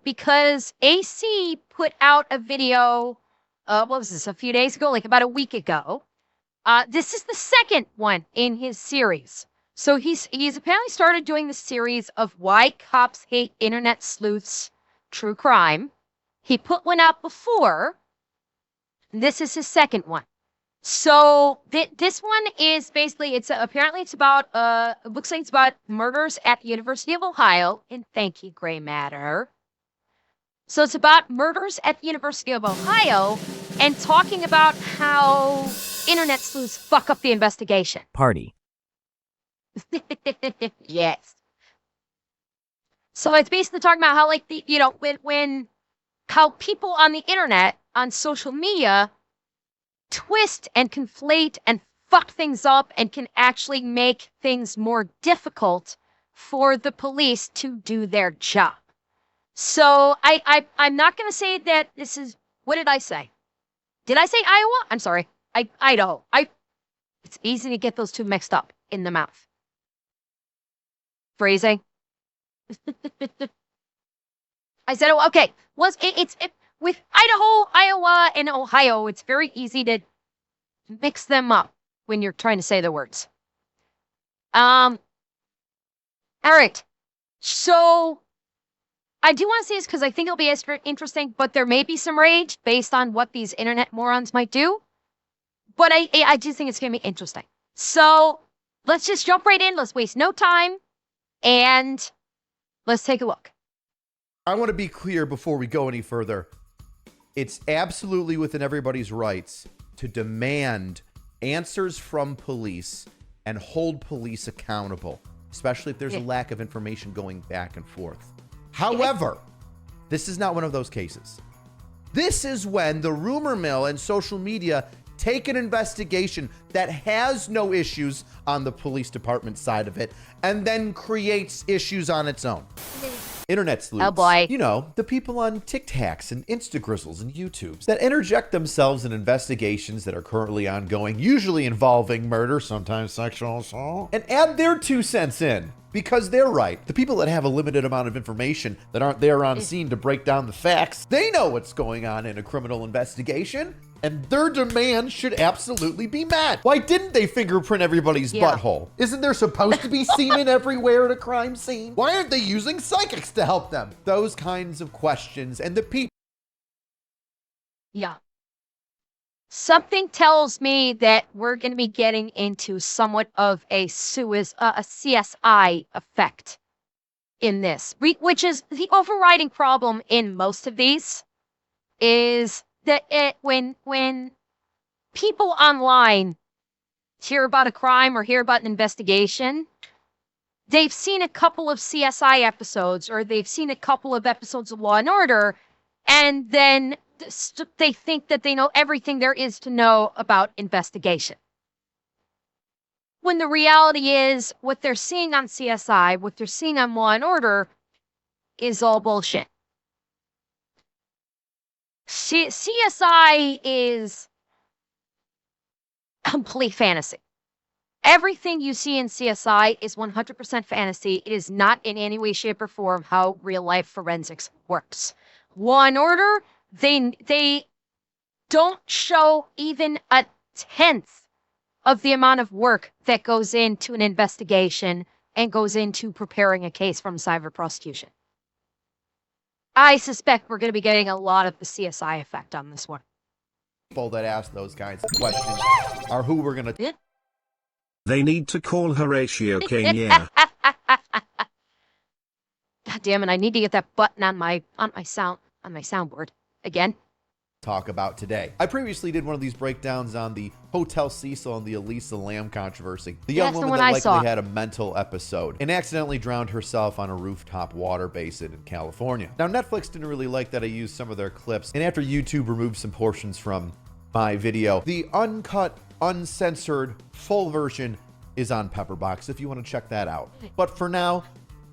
because AC put out a video, what was this, a few days ago, like about a week ago. This is the second one in his series. So he's apparently started doing the series of Why Cops Hate Internet Sleuths, True Crime. He put one out before. This is his second one. So this one is basically, apparently it's about, it looks like it's about murders at the University of Ohio. And thank you, Gray Matter. So it's about murders at the University of Ohio and talking about how internet sleuths fuck up the investigation. Party. Yes. So it's basically talking about how, like, how people on the internet, on social media, twist and conflate and fuck things up and can actually make things more difficult for the police to do their job. So I'm not going to say that this is, what did I say? Did I say Iowa? I'm sorry. Idaho. It's easy to get those two mixed up in the mouth. Phrasing. I said, oh, okay. With Idaho, Iowa, and Ohio, it's very easy to mix them up when you're trying to say the words. All right. So I do want to say this because I think it'll be interesting, but there may be some rage based on what these internet morons might do. But I do think it's going to be interesting. So let's just jump right in. Let's waste no time. And let's take a look. I want to be clear before we go any further. It's absolutely within everybody's rights to demand answers from police and hold police accountable, especially if there's a lack of information going back and forth. However, this is not one of those cases. This is when the rumor mill and social media take an investigation that has no issues on the police department side of it and then creates issues on its own. Internet sleuths. Oh boy. You know, the people on TikToks and Instagrizzles and YouTubes that interject themselves in investigations that are currently ongoing, usually involving murder, sometimes sexual assault, and add their 2 cents in. Because they're right. The people that have a limited amount of information that aren't there on scene to break down the facts, they know what's going on in a criminal investigation, and their demand should absolutely be met. Why didn't they fingerprint everybody's butthole? Isn't there supposed to be semen everywhere at a crime scene? Why aren't they using psychics to help them? Those kinds of questions, and the people. Yeah. Something tells me that we're going to be getting into somewhat of a CSI effect in this, which is the overriding problem in most of these, is that when people online hear about a crime or hear about an investigation, they've seen a couple of CSI episodes or they've seen a couple of episodes of Law and Order, and then they think that they know everything there is to know about investigation. When the reality is, what they're seeing on CSI, what they're seeing on Law and Order, is all bullshit. CSI is complete fantasy. Everything you see in CSI is 100% fantasy. It is not in any way, shape, or form how real-life forensics works. Law and Order, they don't show even a tenth of the amount of work that goes into an investigation and goes into preparing a case from cyber prosecution. I suspect we're going to be getting a lot of the CSI effect on this one. People that ask those kinds of questions are who we're going to... They need to call Horatio Kenya. God damn it, I need to get that button on my soundboard again. Talk about today. I previously did one of these breakdowns on the Hotel Cecil and the Elisa Lam controversy. The young woman that likely had a mental episode and accidentally drowned herself on a rooftop water basin in California. Now, Netflix didn't really like that I used some of their clips, and after YouTube removed some portions from my video, the uncut, uncensored, full version is on Pepperbox if you want to check that out. But for now,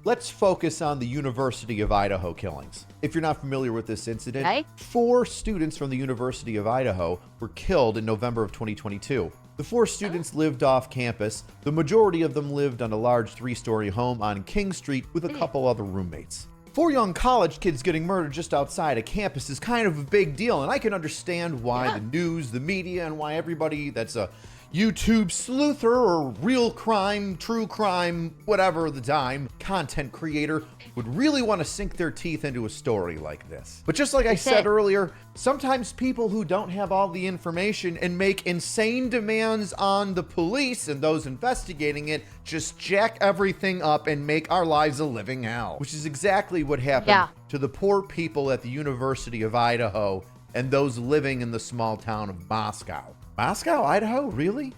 let's focus on the University of Idaho killings. If you're not familiar with this incident, 4 students from the University of Idaho were killed in November of 2022. The 4 students lived off campus. The majority of them lived on a large 3-story home on King Street with a couple other roommates. 4 young college kids getting murdered just outside a campus is kind of a big deal, and I can understand why the news, the media, and why everybody that's a YouTube sleuther or real crime, true crime, whatever the time, content creator would really want to sink their teeth into a story like this. But just like I said earlier, sometimes people who don't have all the information and make insane demands on the police and those investigating it just jack everything up and make our lives a living hell, which is exactly what happened to the poor people at the University of Idaho and those living in the small town of Moscow. Moscow, Idaho? Really?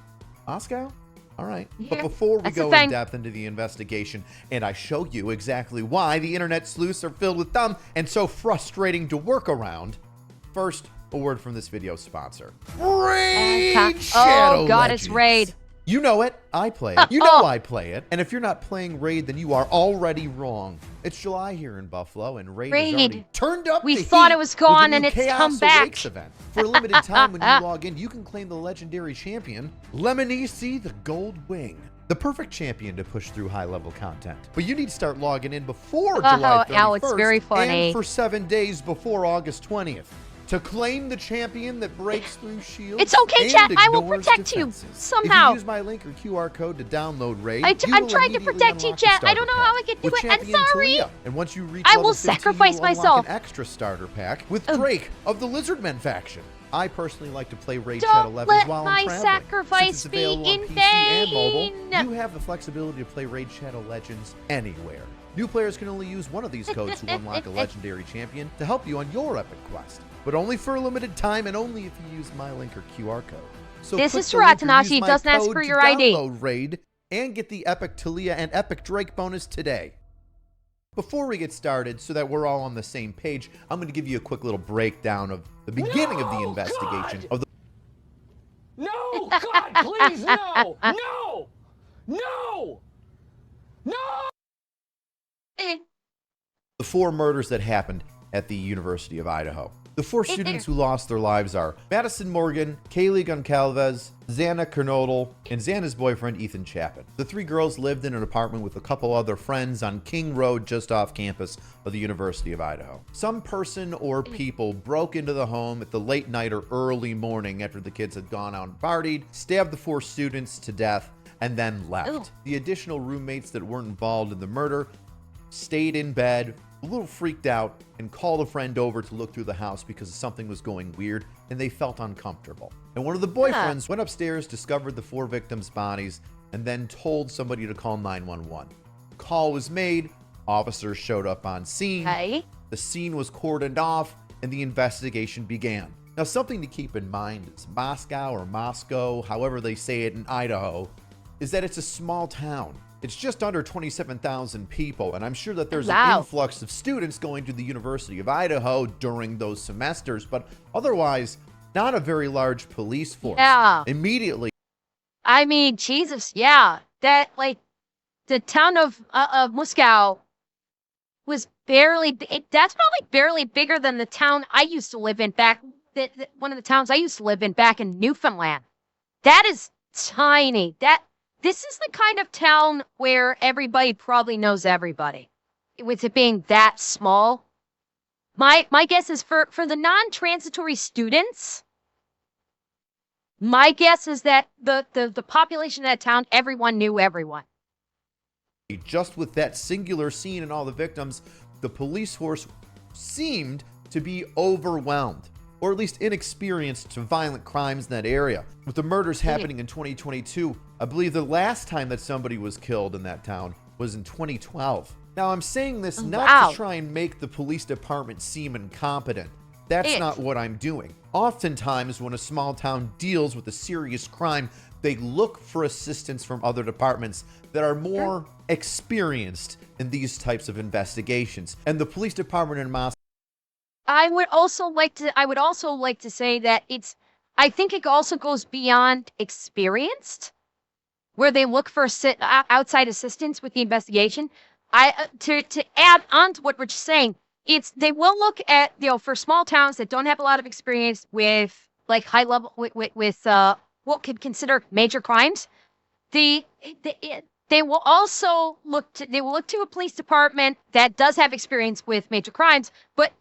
Moscow? All right. Yeah, but before we go in depth into the investigation and I show you exactly why the internet sleuths are filled with dumb and so frustrating to work around, first, a word from this video's sponsor. Raid Shadow Oh, God, Legends. it's Raid. You know it. I play it. You know I play it. And if you're not playing Raid, then you are already wrong. It's July here in Buffalo, and Raid has already turned up We the thought heat it was gone, with the and new it's Chaos come back. Awakes event. For a limited time, when you log in, you can claim the legendary champion, Lemony the Gold Wing. The perfect champion to push through high-level content. But you need to start logging in before July 31st it's very funny. and for 7 days before August 20th. To claim the champion that breaks through shields. It's okay, and chat. I will ignores protect you defenses. somehow. If you use my link or QR code to download Raid, I'm trying to protect you, chat. I don't know how I can do it. I'm sorry. And once you reach I level will 15, sacrifice you will unlock myself. an extra starter pack with Drake of the Lizardmen faction. I personally like to play Raid Don't Shadow Legends let while my I'm traveling. sacrifice Since it's be available on in PC and mobile, vain. you have the flexibility to play Raid Shadow Legends anywhere. New players can only use one of these codes to unlock a legendary champion to help you on your epic quest, but only for a limited time and only if you use my link or QR code. So This click is the link or Tanashi. use my Doesn't ask code for to your ID. download Raid and get the epic Talia and epic Drake bonus today. Before we get started, so that we're all on the same page, I'm going to give you a quick little breakdown of the beginning of the investigation of the No, God, please, no, no, no, no. the 4 murders that happened at the University of Idaho. The 4 students who lost their lives are Madison Morgan, Kaylee Goncalves, Xana Kernodle, and Xana's boyfriend Ethan Chapin. The 3 girls lived in an apartment with a couple other friends on King Road just off campus of the University of Idaho. Some person or people broke into the home at the late night or early morning after the kids had gone out and partied, stabbed the 4 students to death, and then left. The additional roommates that weren't involved in the murder stayed in bed, a little freaked out, and called a friend over to look through the house because something was going weird and they felt uncomfortable. And one of the boyfriends went upstairs, discovered the 4 victims' bodies, and then told somebody to call 911. Call was made, officers showed up on scene, the scene was cordoned off, and the investigation began. Now, something to keep in mind is Moscow or Moscow, however they say it in Idaho, is that it's a small town. It's just under 27,000 people, and I'm sure that there's an influx of students going to the University of Idaho during those semesters, but otherwise, not a very large police force. Immediately. I mean, Jesus, that, like, the town of Moscow was barely, that's probably barely bigger than the town I used to live in back, one of the towns I used to live in back in Newfoundland. That is tiny. This is the kind of town where everybody probably knows everybody. With it being that small, my guess is for the non-transitory students, my guess is that the population of that town, everyone knew everyone. Just with that singular scene and all the victims, the police force seemed to be overwhelmed, or at least inexperienced to violent crimes in that area. With the murders happening in 2022, I believe the last time that somebody was killed in that town was in 2012. Now, I'm saying this not to try and make the police department seem incompetent. That's not what I'm doing. Oftentimes, when a small town deals with a serious crime, they look for assistance from other departments that are more experienced in these types of investigations. And the police department in Moscow, I would also like to say that I think it also goes beyond experienced, where they look for outside assistance with the investigation. To add on to what Rich is saying, they will look at, for small towns that don't have a lot of experience with like high level with what could consider major crimes. They will also look to a police department that does have experience with major crimes, but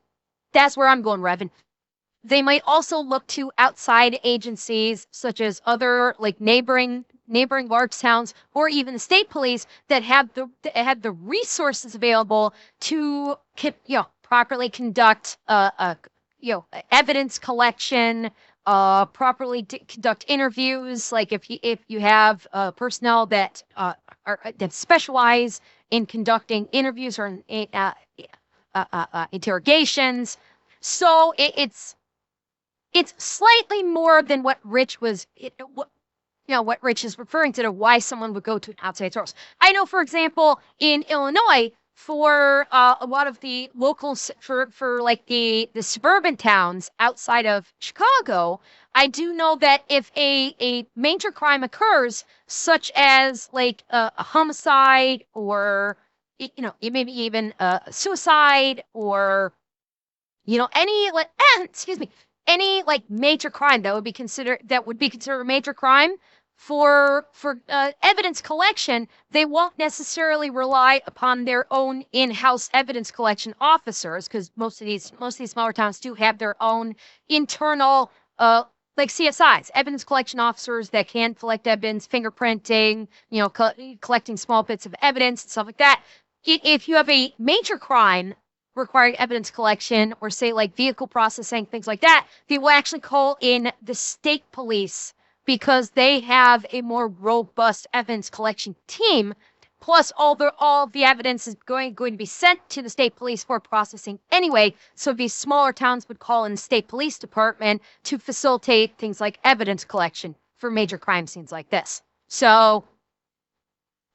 that's where I'm going, Revan. They might also look to outside agencies such as other like neighboring large towns or even the state police that have the resources available to properly conduct evidence collection, properly conduct interviews. Like if you have personnel that that specialize in conducting interviews or interrogations. So it's slightly more than what Rich was, what Rich is referring to why someone would go to an outside source. I know, for example, in Illinois, for a lot of the locals, for like the suburban towns outside of Chicago, I do know that if a major crime occurs, such as like a homicide or, maybe even a suicide or, any like major crime that would be considered a major crime for evidence collection, they won't necessarily rely upon their own in-house evidence collection officers, because most of these smaller towns do have their own internal like CSIs, evidence collection officers that can collect evidence, fingerprinting, collecting small bits of evidence and stuff like that. If you have a major crime requiring evidence collection or say like vehicle processing, things like that, they will actually call in the state police because they have a more robust evidence collection team. Plus all the evidence is going to be sent to the state police for processing anyway. So these smaller towns would call in the state police department to facilitate things like evidence collection for major crime scenes like this. So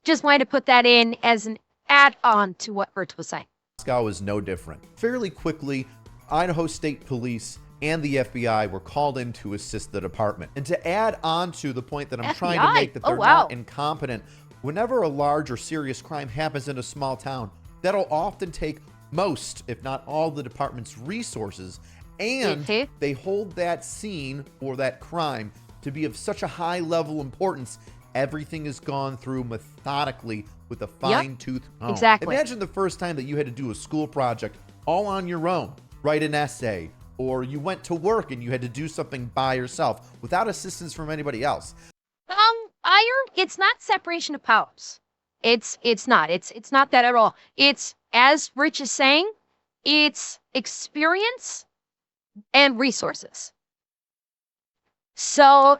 just wanted to put that in as an add-on to what Bert was saying. Moscow is no different. Fairly quickly, Idaho State Police and the FBI were called in to assist the department. And to add on to the point that I'm trying to make, that they're not incompetent, whenever a large or serious crime happens in a small town, that'll often take most, if not all, the department's resources, and they hold that scene or that crime to be of such a high level importance, everything is gone through methodically with a fine-tooth comb. Exactly. Imagine the first time that you had to do a school project all on your own, write an essay, or you went to work and you had to do something by yourself without assistance from anybody else. It's not separation of powers. It's not that at all. It's, as Rich is saying, it's experience and resources. So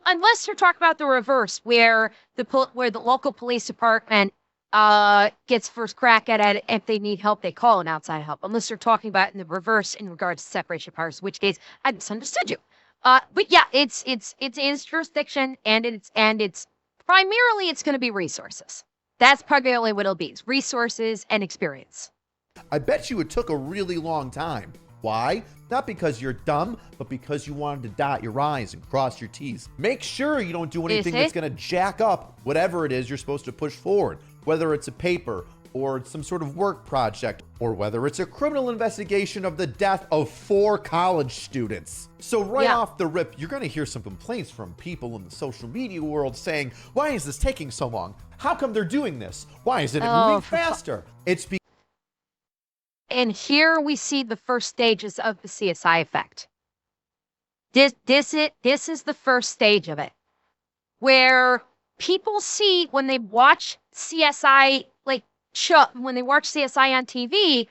unless you're talking about the reverse, where the local police department gets first crack at it, if they need help, they call an outside help. Unless you're talking about in the reverse in regards to separation of powers, in which case I misunderstood you. But yeah, it's jurisdiction, and it's primarily it's going to be resources. That's primarily what it'll be: resources and experience. I bet you it took a really long time. Why? Not because you're dumb, but because you wanted to dot your I's and cross your T's. Make sure you don't do anything that's going to jack up whatever it is you're supposed to push forward, whether it's a paper or some sort of work project, or whether it's a criminal investigation of the death of 4 college students. So right off the rip, you're going to hear some complaints from people in the social media world saying, why is this taking so long? How come they're doing this? Why isn't it moving faster? It's because and here we see the first stages of the CSI effect. This is the first stage of it, where people see when they watch CSI, when they watch CSI on TV,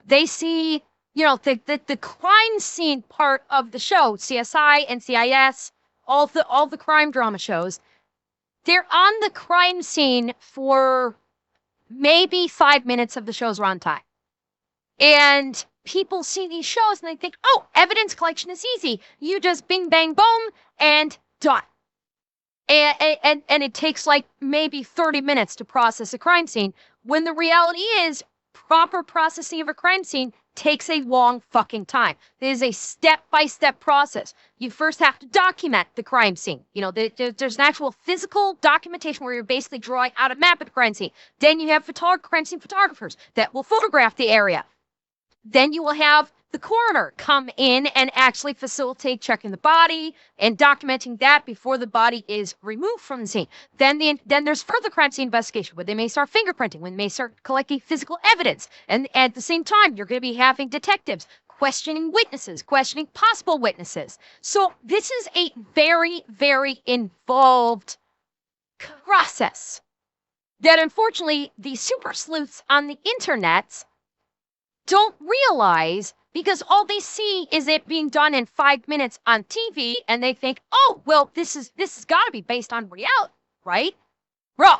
they see, the crime scene part of the show, CSI, NCIS, all the crime drama shows. They're on the crime scene for maybe 5 minutes of the show's runtime. And people see these shows and they think, oh, evidence collection is easy. You just bing, bang, boom, and done. And it takes like maybe 30 minutes to process a crime scene, when the reality is proper processing of a crime scene takes a long fucking time. There's a step-by-step process. You first have to document the crime scene. There's an actual physical documentation where you're basically drawing out a map of the crime scene. Then you have crime scene photographers that will photograph the area. Then you will have the coroner come in and actually facilitate checking the body and documenting that before the body is removed from the scene. Then there's further crime scene investigation where they may start fingerprinting, when they may start collecting physical evidence. And at the same time, you're going to be having detectives questioning witnesses, questioning possible witnesses. So this is a very, very involved process that unfortunately the super sleuths on the internet don't realize, because all they see is it being done in 5 minutes on TV, and they think, oh, well, this has got to be based on reality, right? Bro.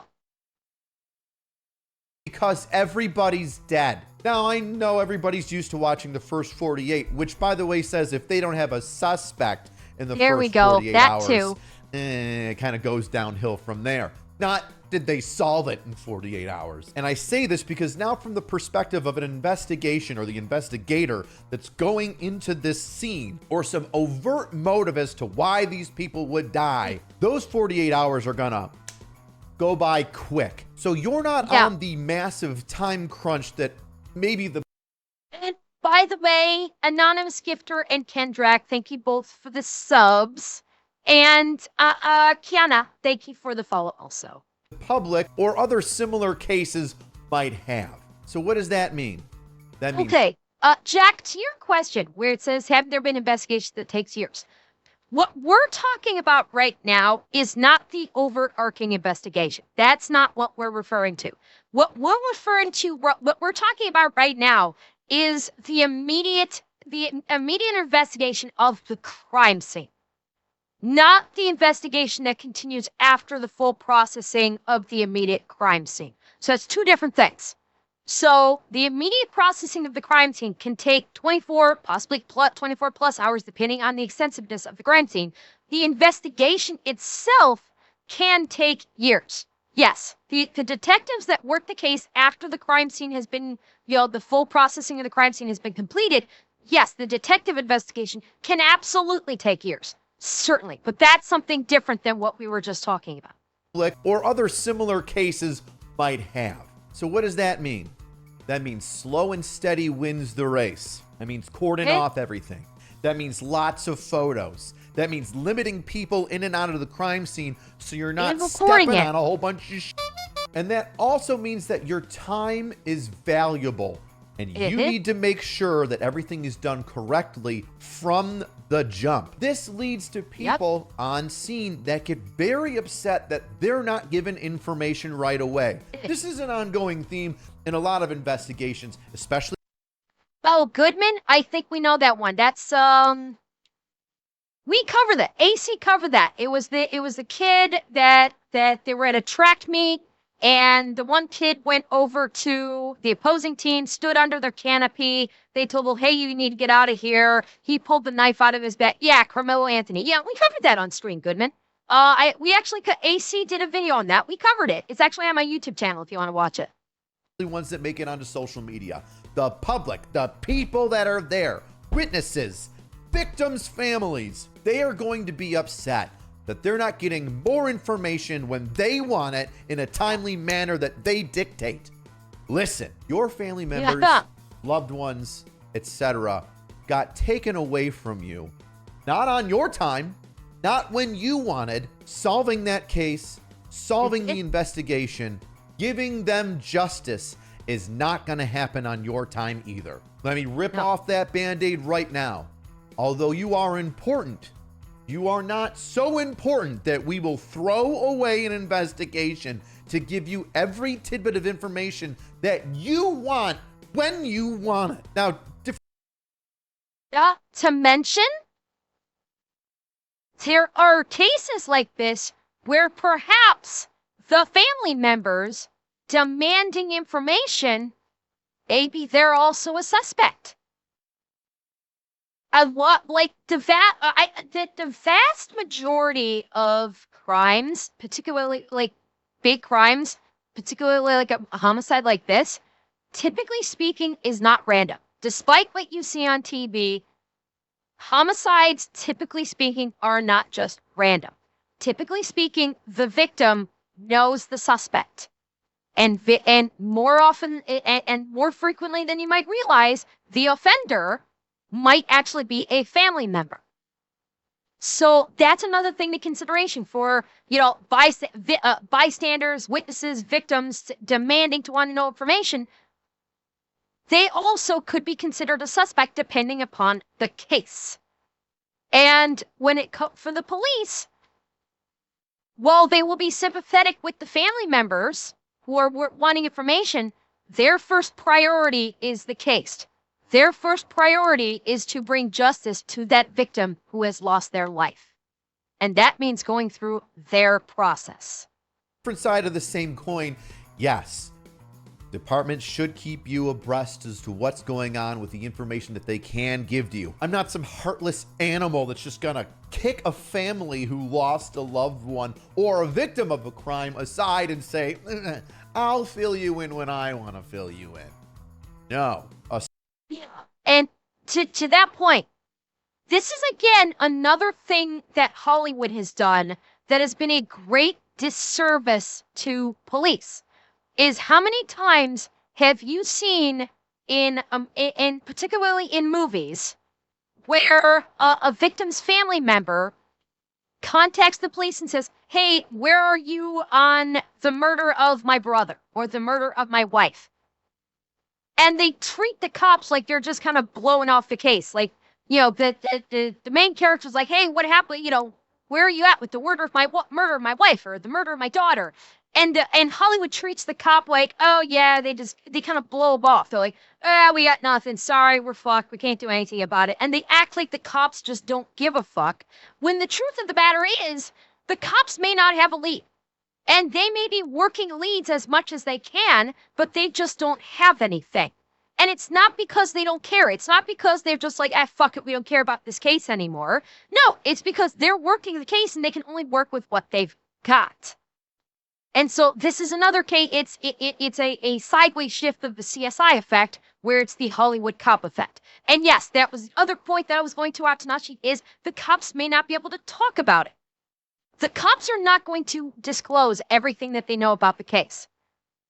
Because everybody's dead. Now, I know everybody's used to watching the first 48, which, by the way, says if they don't have a suspect in the there first we go. 48 that hours, too. It kind of goes downhill from there. Not did they solve it in 48 hours. And I say this because now, from the perspective of an investigation or the investigator that's going into this scene, or some overt motive as to why these people would die, those 48 hours are gonna go by quick. So you're not on the massive time crunch that maybe the... And by the way, Anonymous Gifter and Kendrak, thank you both for the subs. And Kiana, thank you for the follow also. public or other similar cases might have. So what does that mean? That means... Okay, Jack, to your question, where it says, have there been investigations that takes years? What we're talking about right now is not the overarching investigation. That's not what we're referring to. What we're referring to, what we're talking about right now, is the immediate investigation of the crime scene, not the investigation that continues after the full processing of the immediate crime scene. So it's two different things. So the immediate processing of the crime scene can take 24, possibly 24 plus hours, depending on the extensiveness of the crime scene. The investigation itself can take years. Yes, the detectives that work the case after the crime scene has been, the full processing of the crime scene has been completed. Yes, the detective investigation can absolutely take years. Certainly. But that's something different than what we were just talking about. Or other similar cases might have. So what does that mean? That means slow and steady wins the race. That means cordoning off everything. That means lots of photos. That means limiting people in and out of the crime scene so you're not stepping on a whole bunch of shit. And that also means that your time is valuable. And you need to make sure that everything is done correctly from the jump. This leads to people on scene that get very upset that they're not given information right away. This is an ongoing theme in a lot of investigations, especially... Oh, Goodman? I think we know that one. That's, we covered that. AC covered that. It was the kid that they were at a track meet, and the one kid went over to the opposing team, stood under their canopy. They told him, hey, you need to get out of here. He pulled the knife out of his back. Yeah, Carmelo Anthony. Yeah, we covered that on screen, Goodman. We actually, AC did a video on that. We covered it. It's actually on my YouTube channel if you want to watch it. The ones that make it onto social media. The public, the people that are there, witnesses, victims' families, they are going to be upset that they're not getting more information when they want it in a timely manner that they dictate. Listen, your family members, loved ones, etc., got taken away from you, not on your time, not when you wanted, solving that case, solving the investigation, giving them justice is not going to happen on your time either. Let me rip off that Band-Aid right now. Although you are important, you are not so important that we will throw away an investigation to give you every tidbit of information that you want when you want it. Now, to mention, there are cases like this where perhaps the family members demanding information, maybe they're also a suspect. A lot like the vast majority of crimes, particularly like big crimes, particularly like a homicide like this, typically speaking, is not random. Despite what you see on TV, homicides, typically speaking, are not just random. Typically speaking, the victim knows the suspect. And more often and more frequently than you might realize, the offender might actually be a family member. So that's another thing to consideration for, bystanders, witnesses, victims demanding to want to know information. They also could be considered a suspect depending upon the case. And when it comes for the police, while they will be sympathetic with the family members who are wanting information, their first priority is the case. Their first priority is to bring justice to that victim who has lost their life. And that means going through their process. Different side of the same coin, yes. Departments should keep you abreast as to what's going on with the information that they can give to you. I'm not some heartless animal that's just gonna kick a family who lost a loved one or a victim of a crime aside and say, I'll fill you in when I want to fill you in. No. Yeah. And to that point, this is again another thing that Hollywood has done that has been a great disservice to police. Is how many times have you seen in particularly in movies where a victim's family member contacts the police and says, hey, where are you on the murder of my brother or the murder of my wife? And they treat the cops like they're just kind of blowing off the case. Like, the main character's like, hey, what happened? Where are you at with the murder of my wife or the murder of my daughter? And Hollywood treats the cop like, oh yeah, they kind of blow them off. They're like, we got nothing. Sorry, we're fucked. We can't do anything about it. And they act like the cops just don't give a fuck. When the truth of the matter is, the cops may not have a lead. And they may be working leads as much as they can, but they just don't have anything. And it's not because they don't care. It's not because they're just like, fuck it, we don't care about this case anymore. No, it's because they're working the case and they can only work with what they've got. And so this is another case. It's a sideways shift of the CSI effect, where it's the Hollywood cop effect. And yes, that was the other point that I was going to, Atanashi, is the cops may not be able to talk about it. The cops are not going to disclose everything that they know about the case,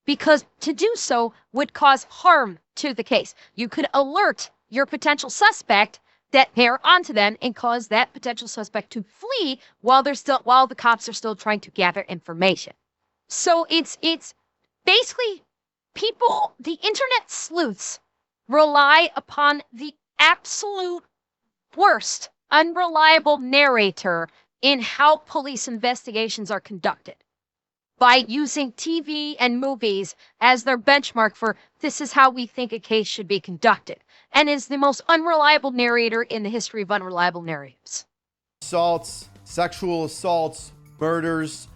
because to do so would cause harm to the case. You could alert your potential suspect that they're onto them and cause that potential suspect to flee while the cops are still trying to gather information. So it's basically the internet sleuths rely upon the absolute worst, unreliable narrator in how police investigations are conducted, by using TV and movies as their benchmark for this is how we think a case should be conducted, and is the most unreliable narrator in the history of unreliable narrators. Assaults, sexual assaults, murders,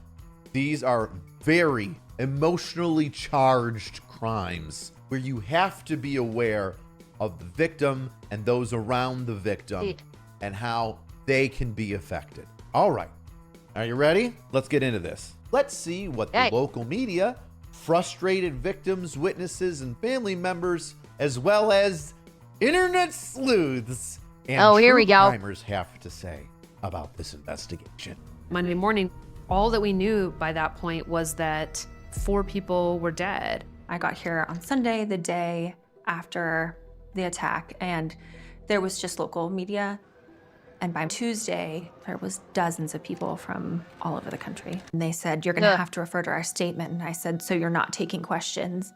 these are very emotionally charged crimes where you have to be aware of the victim and those around the victim and how they can be affected. All right. Are you ready? Let's get into this. Let's see what the local media, frustrated victims, witnesses, and family members, as well as internet sleuths and true crimers have to say about this investigation. Monday morning, all that we knew by that point was that 4 people were dead. I got here on Sunday, the day after the attack, and there was just local media. And by Tuesday, there was dozens of people from all over the country. And they said, you're gonna have to refer to our statement. And I said, so you're not taking questions?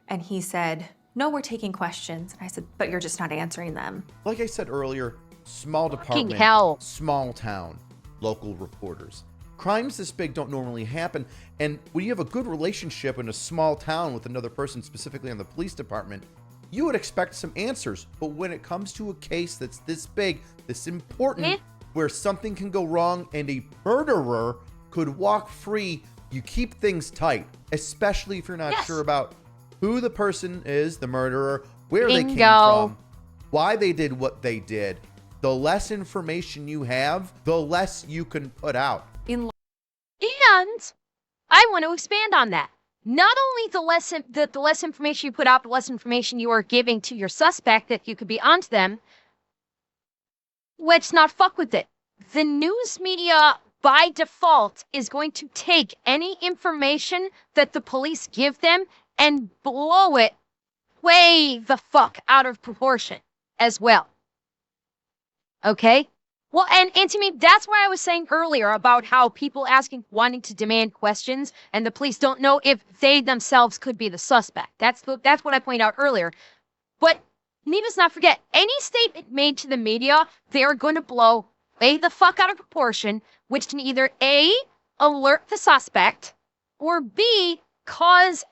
And he said, no, we're taking questions. And I said, but you're just not answering them. Like I said earlier, small department, small town, local reporters. Crimes this big don't normally happen. And when you have a good relationship in a small town with another person, specifically on the police department, you would expect some answers. But when it comes to a case that's this big, this important, where something can go wrong and a murderer could walk free, you keep things tight, especially if you're not sure about who the person is, the murderer, where they came from, why they did what they did. The less information you have, the less you can put out. And I want to expand on that. Not only the less information you put out, the less information you are giving to your suspect that you could be onto them. Let's not fuck with it. The news media, by default, is going to take any information that the police give them and blow it way the fuck out of proportion as well. Okay? Well, and to me, that's why I was saying earlier about how people wanting to demand questions, and the police don't know if they themselves could be the suspect. That's what I pointed out earlier. But need us not forget, any statement made to the media, they are going to blow way the fuck out of proportion, which can either A, alert the suspect, or B, cause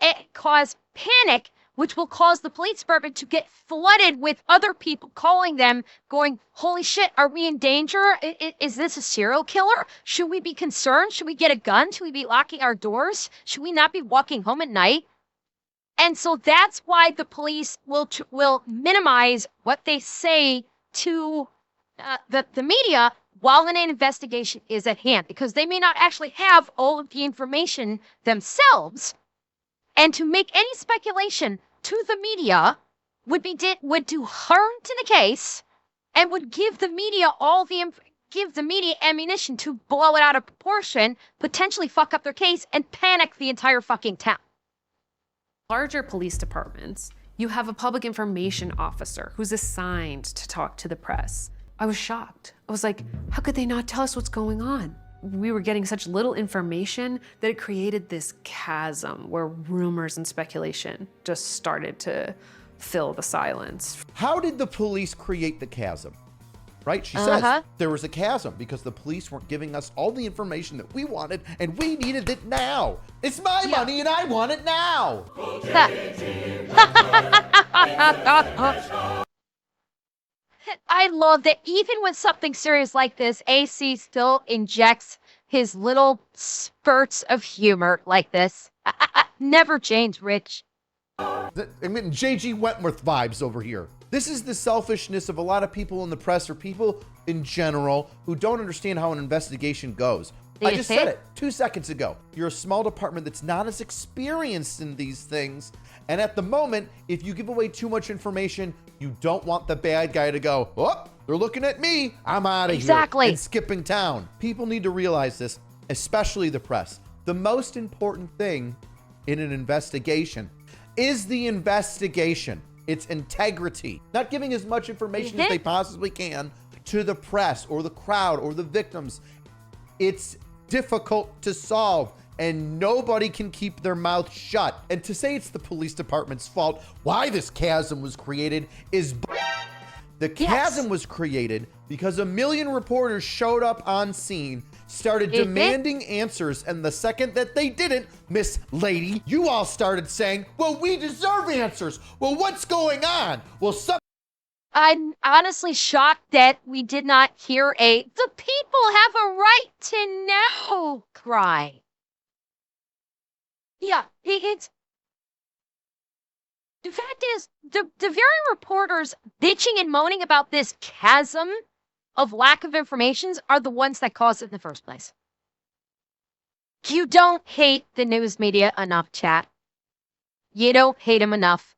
panic, which will cause the police department to get flooded with other people calling them, going, holy shit, are we in danger? Is this a serial killer? Should we be concerned? Should we get a gun? Should we be locking our doors? Should we not be walking home at night? And so that's why the police will minimize what they say to the media while an investigation is at hand, because they may not actually have all of the information themselves. And to make any speculation to the media would do harm to the case, and would give the media ammunition to blow it out of proportion, potentially fuck up their case, and panic the entire fucking town. Larger police departments, you have a public information officer who's assigned to talk to the press. I was shocked. I was like, how could they not tell us what's going on? We were getting such little information that it created this chasm where rumors and speculation just started to fill the silence. How did the police create the chasm? Right? She says there was a chasm because the police weren't giving us all the information that we wanted, and we needed it now. It's my money and I want it now. I love that even with something serious like this, AC still injects his little spurts of humor like this. Never change, Rich. I mean, J.G. Wentworth vibes over here. This is the selfishness of a lot of people in the press, or people in general, who don't understand how an investigation goes. I just said it 2 seconds ago. You're a small department that's not as experienced in these things. And at the moment, if you give away too much information, you don't want the bad guy to go, oh, they're looking at me, I'm out of here, and skipping town. People need to realize this, especially the press. The most important thing in an investigation is the investigation. It's integrity. Not giving as much information as they possibly can to the press or the crowd or the victims. It's difficult to solve, and nobody can keep their mouth shut. And to say it's the police department's fault why this chasm was created is the chasm was created because a million reporters showed up on scene, started demanding answers, and the second that they didn't, Miss Lady, you all started saying, well, we deserve answers. Well, what's going on? Well, I'm honestly shocked that we did not hear the people have a right to know cry. Yeah, it's... The fact is, the very reporters bitching and moaning about this chasm of lack of information are the ones that caused it in the first place. You don't hate the news media enough, chat. You don't hate them enough.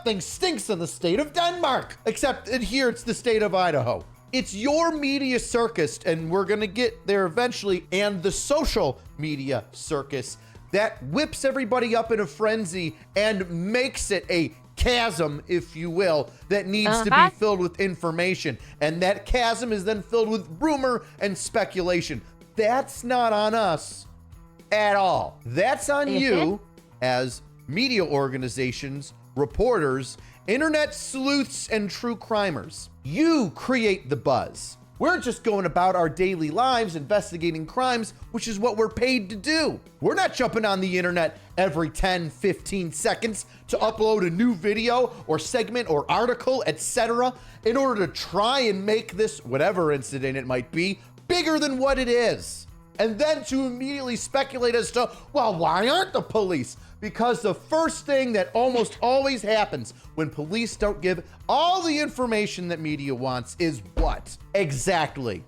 Thing stinks in the state of Denmark, except here it's the state of Idaho. It's your media circus, and we're gonna get there eventually, and the social media circus that whips everybody up in a frenzy and makes it a chasm, if you will, that needs to be filled with information. And that chasm is then filled with rumor and speculation. That's not on us at all. That's on you as media organizations, reporters, internet sleuths, and true crimers. You create the buzz. We're just going about our daily lives investigating crimes, which is what we're paid to do. We're not jumping on the internet every 10, 15 seconds to upload a new video or segment or article, etc., in order to try and make this, whatever incident it might be, bigger than what it is. And then to immediately speculate as to, well, why aren't the police? Because the first thing that almost always happens when police don't give all the information that media wants is what? Exactly.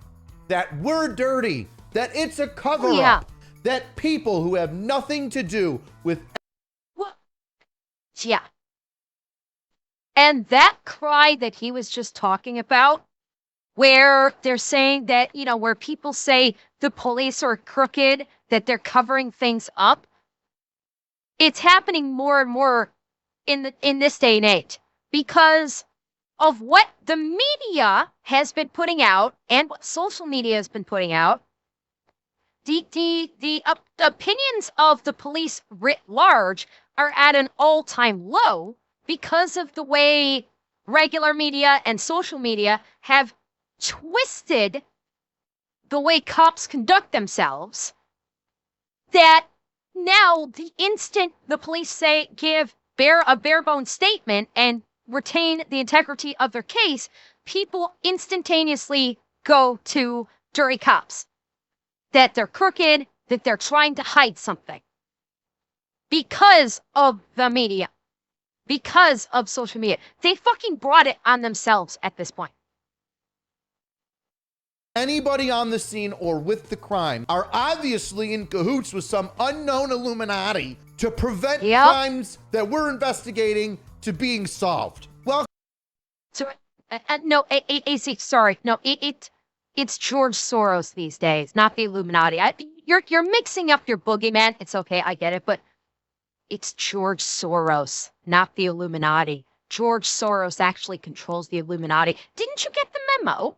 That we're dirty, that it's a cover-up, that people who have nothing to do with... Yeah. And that cry that he was just talking about, where they're saying that, you know, where people say the police are crooked, that they're covering things up, it's happening more and more in this day and age, because of what the media has been putting out and what social media has been putting out, the opinions of the police writ large are at an all-time low because of the way regular media and social media have twisted the way cops conduct themselves, that now the instant the police give a bare-bones statement and retain the integrity of their case, people instantaneously go to dirty cops. That they're crooked, that they're trying to hide something. Because of the media. Because of social media. They fucking brought it on themselves at this point. Anybody on the scene or with the crime are obviously in cahoots with some unknown Illuminati to prevent crimes that we're investigating to being solved. Well, so, no, AC, sorry. No, it's George Soros these days, not the Illuminati. You're mixing up your boogeyman. It's okay, I get it, but it's George Soros, not the Illuminati. George Soros actually controls the Illuminati. Didn't you get the memo?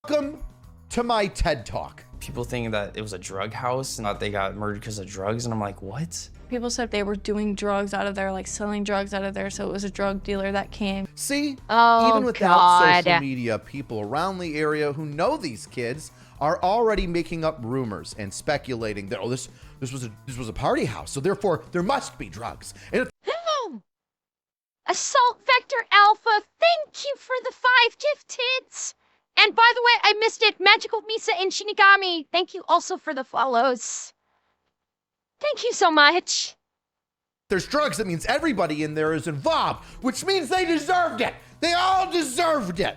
Welcome to my TED Talk. People thinking that it was a drug house and that they got murdered because of drugs, and I'm like, what? People said they were doing drugs out of there, like selling drugs out of there, so it was a drug dealer that came. See, oh, even without social media, people around the area who know these kids are already making up rumors and speculating that, oh, this was a party house, so therefore there must be drugs. And Assault Vector Alpha, thank you for the 5 gifted. And by the way, I missed it. Magical Misa and Shinigami, thank you also for the follows. Thank you so much. There's drugs, that means everybody in there is involved, which means they deserved it. They all deserved it.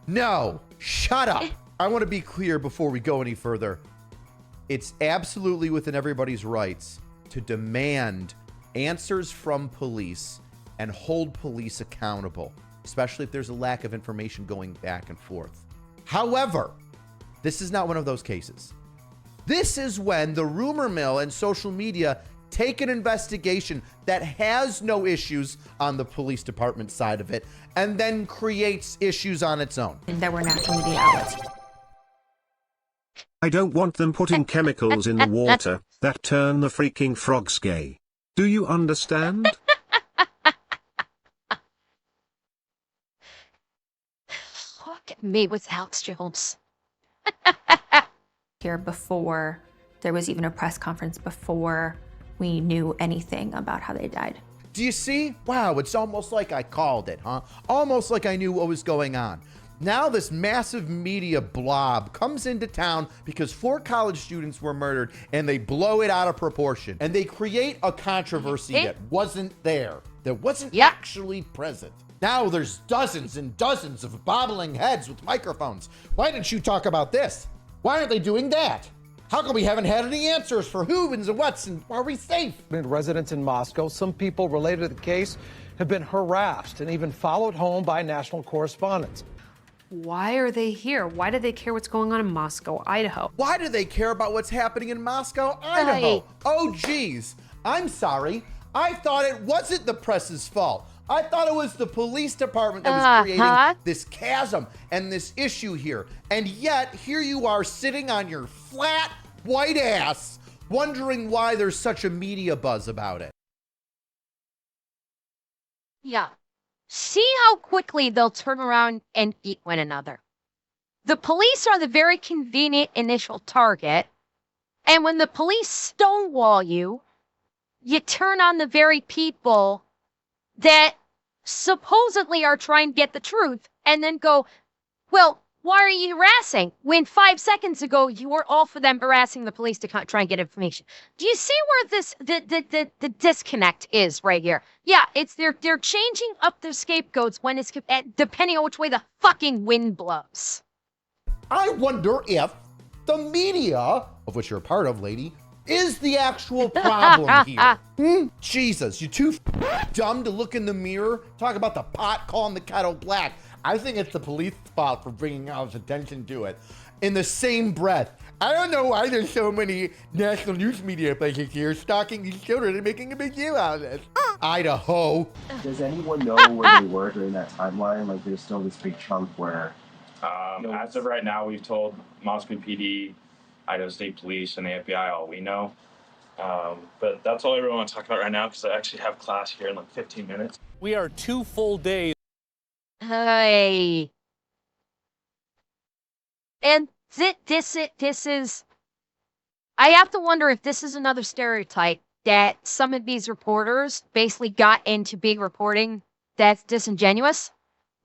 No, shut up. I want to be clear before we go any further. It's absolutely within everybody's rights to demand answers from police and hold police accountable, especially if there's a lack of information going back and forth. However, this is not one of those cases. This is when the rumor mill and social media take an investigation that has no issues on the police department side of it and then creates issues on its own. And there were natural media outlets. I don't want them putting chemicals in the water that turn the freaking frogs gay. Do you understand? Look at me with Alex Jones. Here before there was even a press conference, before we knew anything about how they died. Do you see? Wow, it's almost like I called it, huh? Almost like I knew what was going on. Now this massive media blob comes into town because 4 college students were murdered and they blow it out of proportion. And they create a controversy that wasn't there, that wasn't actually present. Now there's dozens and dozens of bobbling heads with microphones. Why didn't you talk about this? Why aren't they doing that? How come we haven't had any answers for who and what's, and are we safe? Residents in Moscow, some people related to the case have been harassed and even followed home by national correspondents. Why are they here? Why do they care what's going on in Moscow, Idaho? Why do they care about what's happening in Moscow, Idaho? Right. Oh, geez. I'm sorry. I thought it wasn't the press's fault. I thought it was the police department that was creating this chasm and this issue here. And yet, here you are sitting on your flat, white ass, wondering why there's such a media buzz about it. Yeah. See how quickly they'll turn around and eat one another. The police are the very convenient initial target, and when the police stonewall you, you turn on the very people that supposedly are trying to get the truth and then go, well, why are you harassing when 5 seconds ago you were all for them harassing the police to try and get information? Do you see where this the disconnect is right here? Yeah, it's they're changing up their scapegoats when it's depending on which way the fucking wind blows. I wonder if the media, of which you're a part of, lady, is the actual problem here. Jesus, you too dumb to look in the mirror, talk about the pot calling the kettle black. I think it's the police fault for bringing all this attention to it. In the same breath, I don't know why there's so many national news media places here stalking these children and making a big deal out of this. Idaho. Does anyone know where they were during that timeline? Like, there's still this big chunk where... As of right now, we've told Moscow PD, Idaho State Police, and the FBI all we know. But that's all I really want to talk about right now because I actually have class here in like 15 minutes. We are 2 full days. Hey. And this is... I have to wonder if this is another stereotype that some of these reporters basically got into big reporting that's disingenuous,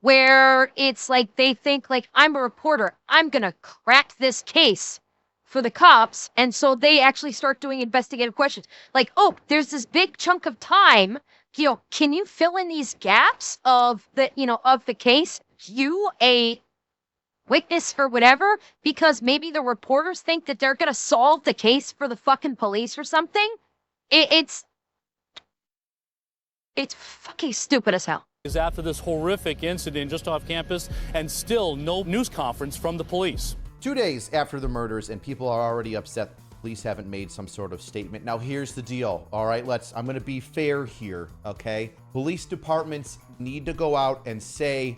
where it's like they think like, I'm a reporter, I'm gonna crack this case for the cops, and so they actually start doing investigative questions. Like, oh, there's this big chunk of time, you know, can you fill in these gaps of the, you know, of the case? You, a witness for whatever, because maybe the reporters think that they're gonna solve the case for the fucking police or something. It's fucking stupid as hell. Is after this horrific incident just off campus, and still no news conference from the police. 2 days after the murders, and people are already upset police haven't made some sort of statement. Now, here's the deal, all right? I'm going to be fair here, okay? Police departments need to go out and say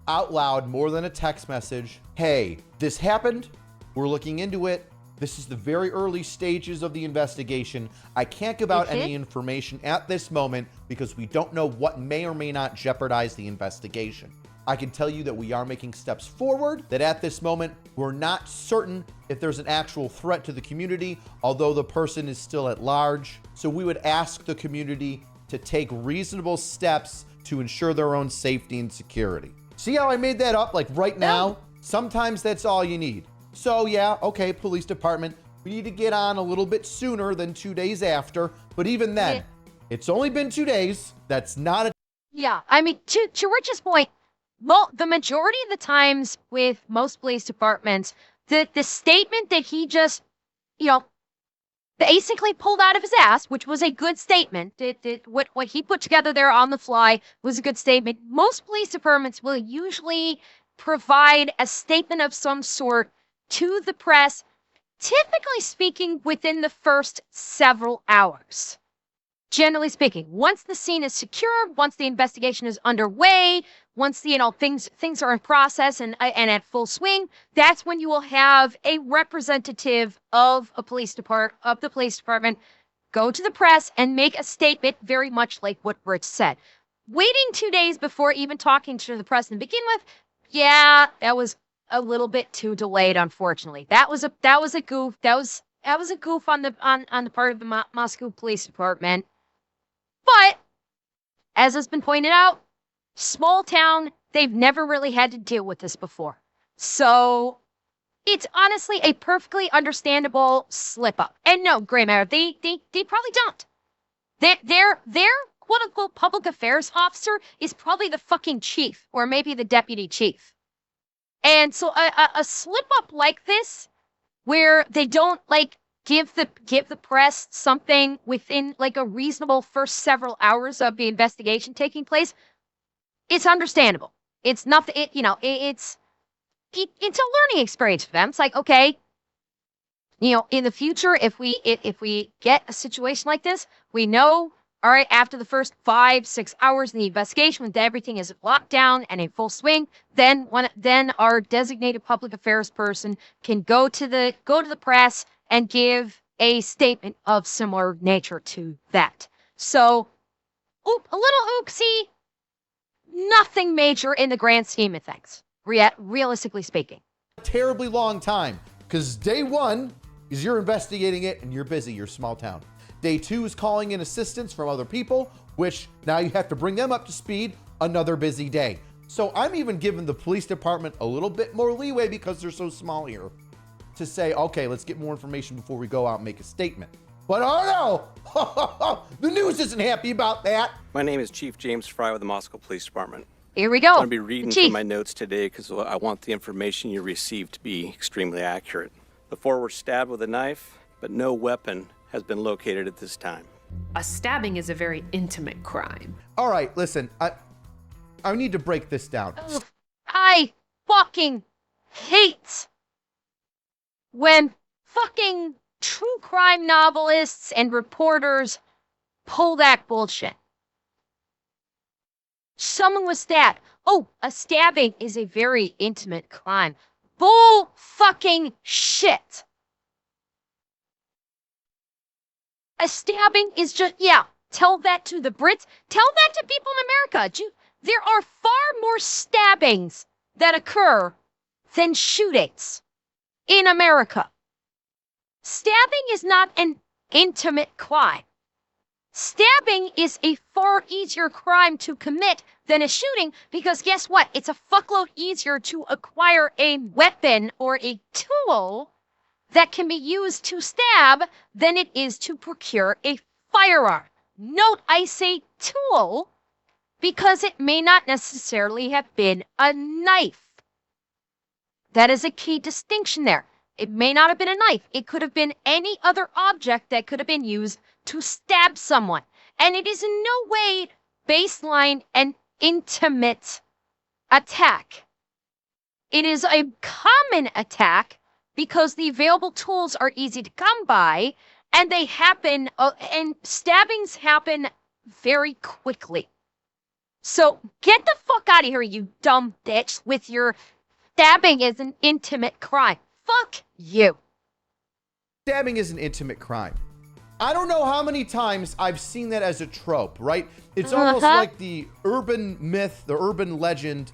out loud, more than a text message, hey, this happened. We're looking into it. This is the very early stages of the investigation. I can't give out any information at this moment because we don't know what may or may not jeopardize the investigation. I can tell you that we are making steps forward, that at this moment, we're not certain if there's an actual threat to the community, although the person is still at large. So we would ask the community to take reasonable steps to ensure their own safety and security. See how I made that up like right now? Sometimes that's all you need. So yeah, okay, police department, we need to get on a little bit sooner than 2 days after. But even then, it's only been 2 days. That's not a... Yeah, I mean, to Rich's point, the majority of the times with most police departments, the statement that he just, you know, basically pulled out of his ass, which was a good statement. What he put together there on the fly was a good statement. Most police departments will usually provide a statement of some sort to the press, typically speaking, within the first several hours. Generally speaking, once the scene is secure, once the investigation is underway, once the, you know, things are in process and at full swing, that's when you will have a representative of the police department go to the press and make a statement very much like what Rich said. Waiting 2 days before even talking to the press to begin with, yeah, that was a little bit too delayed, unfortunately. That was a goof. That was a goof on the part of the Moscow Police Department. But as has been pointed out, small town, they've never really had to deal with this before. So it's honestly a perfectly understandable slip up. And no, Gray Matter, they probably don't. Their quote unquote public affairs officer is probably the fucking chief, or maybe the deputy chief. And so a slip up like this, where they don't like give the press something within like a reasonable first several hours of the investigation taking place, it's understandable. It's nothing. It's a learning experience for them. It's like, okay, you know, in the future, if we get a situation like this, we know, all right, after the first 5-6 hours in the investigation, when everything is locked down and in full swing, then our designated public affairs person can go to the press and give a statement of similar nature to that. So, a little oopsie, nothing major in the grand scheme of things, realistically speaking. Terribly long time, because day one is you're investigating it and you're busy, you're small town. Day two is calling in assistance from other people, which now you have to bring them up to speed, another busy day. So I'm even giving the police department a little bit more leeway because they're so small here to say, okay, let's get more information before we go out and make a statement. But oh no, the news isn't happy about that. My name is Chief James Fry with the Moscow Police Department. Here we go. I'm going to be reading from my notes today because I want the information you received to be extremely accurate. The four were stabbed with a knife, but no weapon has been located at this time. A stabbing is a very intimate crime. All right, listen, I need to break this down. I fucking hate when fucking true crime novelists and reporters pull that bullshit. Someone was stabbed. Oh, a stabbing is a very intimate crime. Bull fucking shit. A stabbing is just, yeah, tell that to the Brits. Tell that to people in America. There are far more stabbings that occur than shootings in America. Stabbing is not an intimate crime. Stabbing is a far easier crime to commit than a shooting because guess what? It's a fuckload easier to acquire a weapon or a tool that can be used to stab than it is to procure a firearm. Note I say tool because it may not necessarily have been a knife. That is a key distinction there. It may not have been a knife. It could have been any other object that could have been used to stab someone. And it is in no way baseline an intimate attack. It is a common attack because the available tools are easy to come by and they happen, and stabbings happen very quickly. So get the fuck out of here, you dumb bitch, with your stabbing is an intimate crime. Fuck you. Stabbing is an intimate crime. I don't know how many times I've seen that as a trope, right? It's almost like the urban myth, the urban legend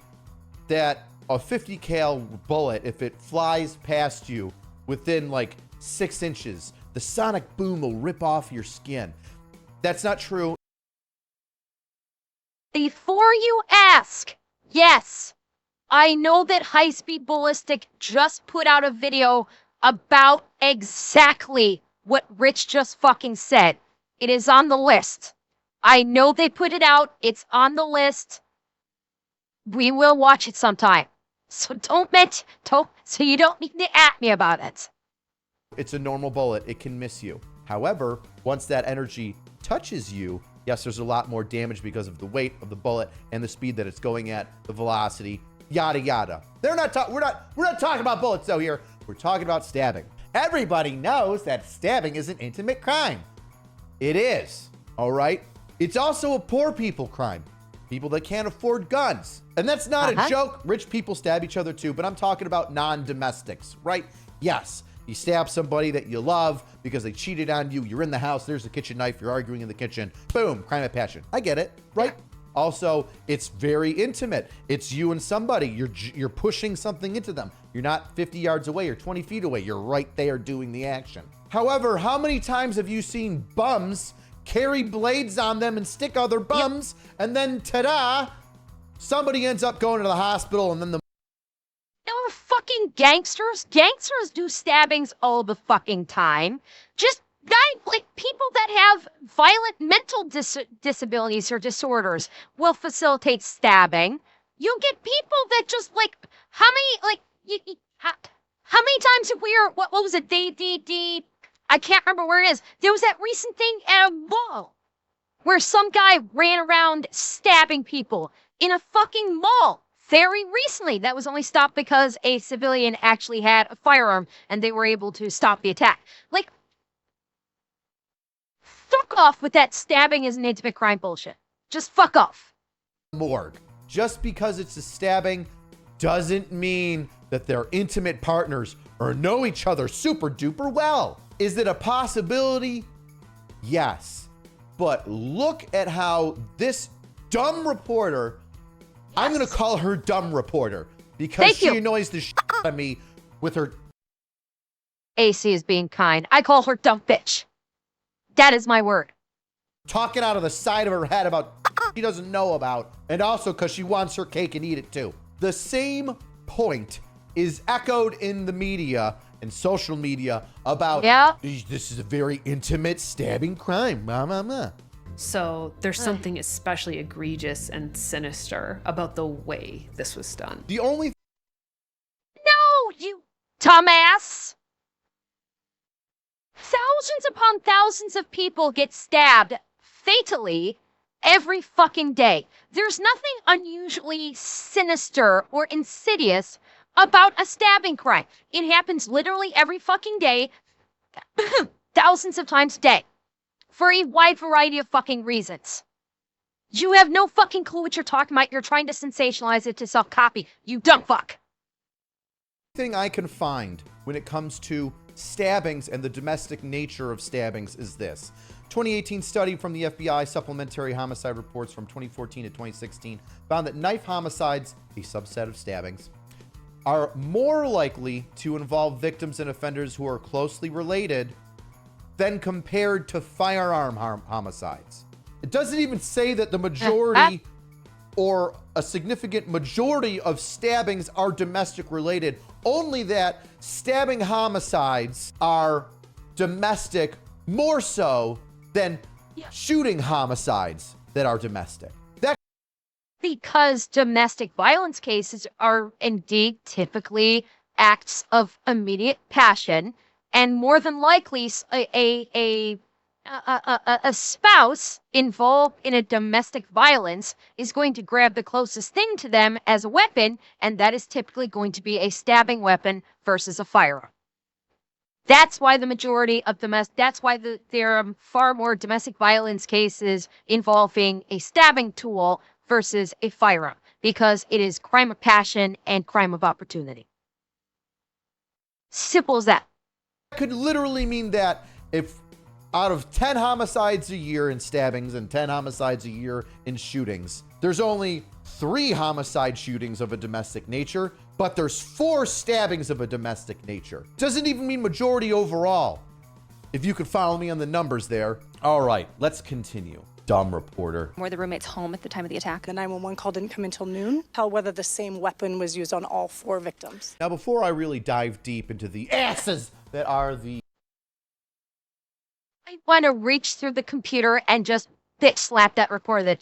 that a 50 cal bullet, if it flies past you within like 6 inches, the sonic boom will rip off your skin. That's not true. Before you ask, yes, I know that High Speed Ballistic just put out a video about exactly what Rich just fucking said. It is on the list. I know they put it out. It's on the list. We will watch it sometime. So so you don't need to at me about it. It's a normal bullet. It can miss you. However, once that energy touches you, yes, there's a lot more damage because of the weight of the bullet and the speed that it's going at, the velocity, yada yada. We're not talking about bullets though here. We're talking about stabbing. Everybody knows that stabbing is an intimate crime. It is, all right? It's also a poor people crime. People that can't afford guns. And that's not a joke. Rich people stab each other too, but I'm talking about non-domestics, right? Yes, you stab somebody that you love because they cheated on you. You're in the house, there's a kitchen knife, you're arguing in the kitchen. Boom, crime of passion. I get it, right? Also, it's very intimate. It's you and somebody. You're pushing something into them. You're not 50 yards away or 20 feet away. You're right there doing the action. However, how many times have you seen bums carry blades on them and stick other bums, and then ta-da, somebody ends up going to the hospital, and then the fucking gangsters. Gangsters do stabbings all the fucking time. Just like people that have violent mental disabilities or disorders will facilitate stabbing. You get people that just like, how many times have we heard, what was it, I can't remember where it is. There was that recent thing at a mall where some guy ran around stabbing people in a fucking mall very recently. That was only stopped because a civilian actually had a firearm and they were able to stop the attack. Like, fuck off with that stabbing is an intimate crime bullshit. Just fuck off. Morgue. Just because it's a stabbing doesn't mean that they're intimate partners or know each other super duper well. Is it a possibility? Yes. But look at how this dumb reporter, I'm going to call her dumb reporter because she annoys the shit out of me with her. AC is being kind. I call her dumb bitch. That is my word. Talking out of the side of her head about she doesn't know about, and also because she wants her cake and eat it too. The same point is echoed in the media and social media about this is a very intimate stabbing crime. So there's something especially egregious and sinister about the way this was done. The only No, you dumbass. Thousands upon thousands of people get stabbed fatally every fucking day. There's nothing unusually sinister or insidious about a stabbing crime. It happens literally every fucking day, thousands of times a day, for a wide variety of fucking reasons. You have no fucking clue what you're talking about. You're trying to sensationalize it to self-copy. You dumb fuck. Thing I can find when it comes to stabbings and the domestic nature of stabbings is this. 2018 study from the FBI supplementary homicide reports from 2014 to 2016 found that knife homicides, a subset of stabbings, are more likely to involve victims and offenders who are closely related than compared to firearm homicides. It doesn't even say that the majority or a significant majority of stabbings are domestic related, only that stabbing homicides are domestic more so than shooting homicides that are domestic. Because domestic violence cases are indeed typically acts of immediate passion, and more than likely a spouse involved in a domestic violence is going to grab the closest thing to them as a weapon, and that is typically going to be a stabbing weapon versus a firearm. That's why the majority of there are far more domestic violence cases involving a stabbing tool versus a firearm, because it is crime of passion and crime of opportunity. Simple as that. That could literally mean that if out of 10 homicides a year in stabbings and 10 homicides a year in shootings, there's only 3 homicide shootings of a domestic nature, but there's 4 stabbings of a domestic nature. Doesn't even mean majority overall. If you could follow me on the numbers there. All right, let's continue. Dumb reporter. Were the roommates home at the time of the attack? The 911 call didn't come until noon. Tell whether the same weapon was used on all 4 victims. Now, before I really dive deep into the asses that are the... I want to reach through the computer and just bitch slap that reporter that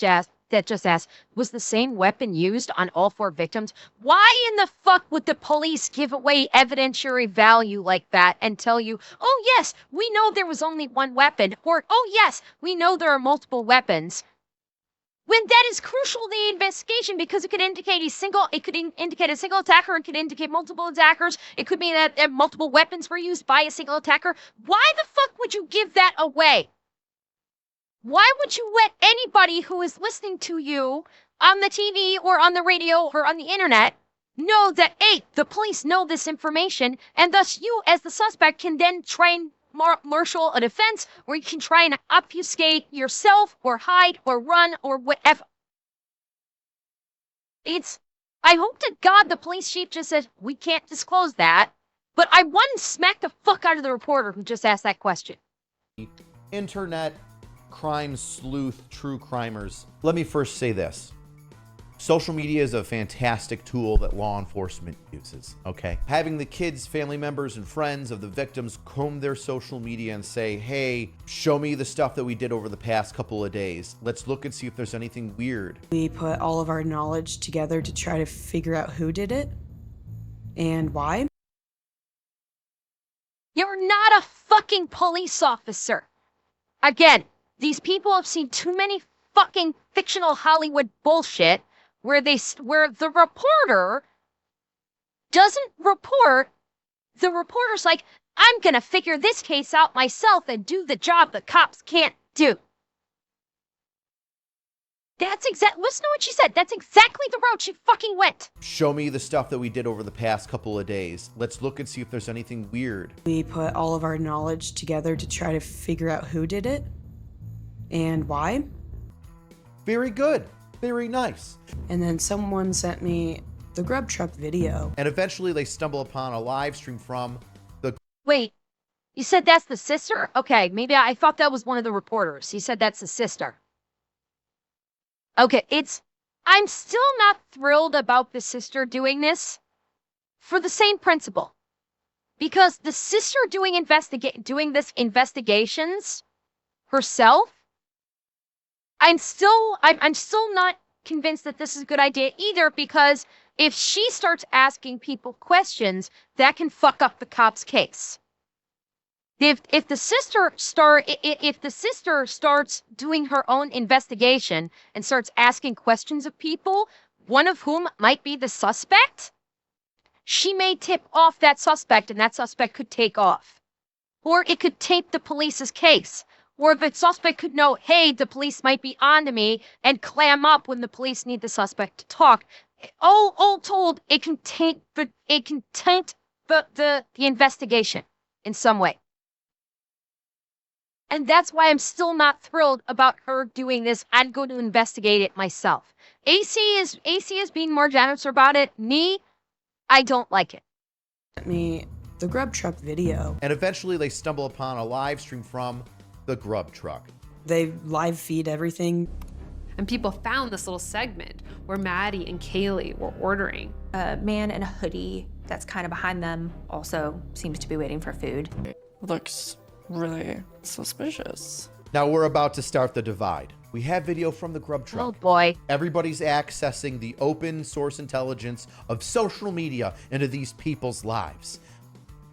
just asked, was the same weapon used on all 4 victims? Why in the fuck would the police give away evidentiary value like that and tell you, oh yes, we know there was only one weapon, or oh yes, we know there are multiple weapons, when that is crucial to the investigation, because it could indicate a single attacker, it could indicate multiple attackers, it could mean that multiple weapons were used by a single attacker. Why the fuck would you give that away? Why would you let anybody who is listening to you on the TV or on the radio or on the internet know that, A, the police know this information, and thus you as the suspect can then try and marshal a defense where you can try and obfuscate yourself or hide or run or whatever. I hope to God the police chief just said, we can't disclose that, but I want to smack the fuck out of the reporter who just asked that question. Internet crime sleuth, true crimers. Let me first say this. Social media is a fantastic tool that law enforcement uses, okay? Having the kids, family members, and friends of the victims comb their social media and say, hey, show me the stuff that we did over the past couple of days. Let's look and see if there's anything weird. We put all of our knowledge together to try to figure out who did it and why. You're not a fucking police officer. Again, these people have seen too many fucking fictional Hollywood bullshit where the reporter doesn't report. The reporter's like, I'm gonna figure this case out myself and do the job the cops can't do. Listen to what she said. That's exactly the route she fucking went. Show me the stuff that we did over the past couple of days. Let's look and see if there's anything weird. We put all of our knowledge together to try to figure out who did it and why. Very good. Very nice. And then someone sent me the grub truck video. And eventually they stumble upon a live stream from the... Wait, you said that's the sister? Okay, maybe I thought that was one of the reporters. He said that's the sister. Okay, I'm still not thrilled about the sister doing this for the same principle. Because the sister doing this investigations herself, I'm still not convinced that this is a good idea either, because if she starts asking people questions, that can fuck up the cop's case. If the sister starts doing her own investigation and starts asking questions of people, one of whom might be the suspect, she may tip off that suspect and that suspect could take off. Or it could taint the police's case. or the suspect could know, hey, the police might be on to me, and clam up when the police need the suspect to talk. All told, it can taint the investigation in some way. And that's why I'm still not thrilled about her doing this. I'm going to investigate it myself. AC is being more generous about it. Me, I don't like it. The grub truck video. And eventually they stumble upon a live stream from the grub truck. They live feed everything. And people found this little segment where Maddie and Kaylee were ordering. A man in a hoodie that's kind of behind them also seems to be waiting for food. Looks really suspicious. Now we're about to start the divide. We have video from the grub truck. Oh boy. Everybody's accessing the open source intelligence of social media into these people's lives.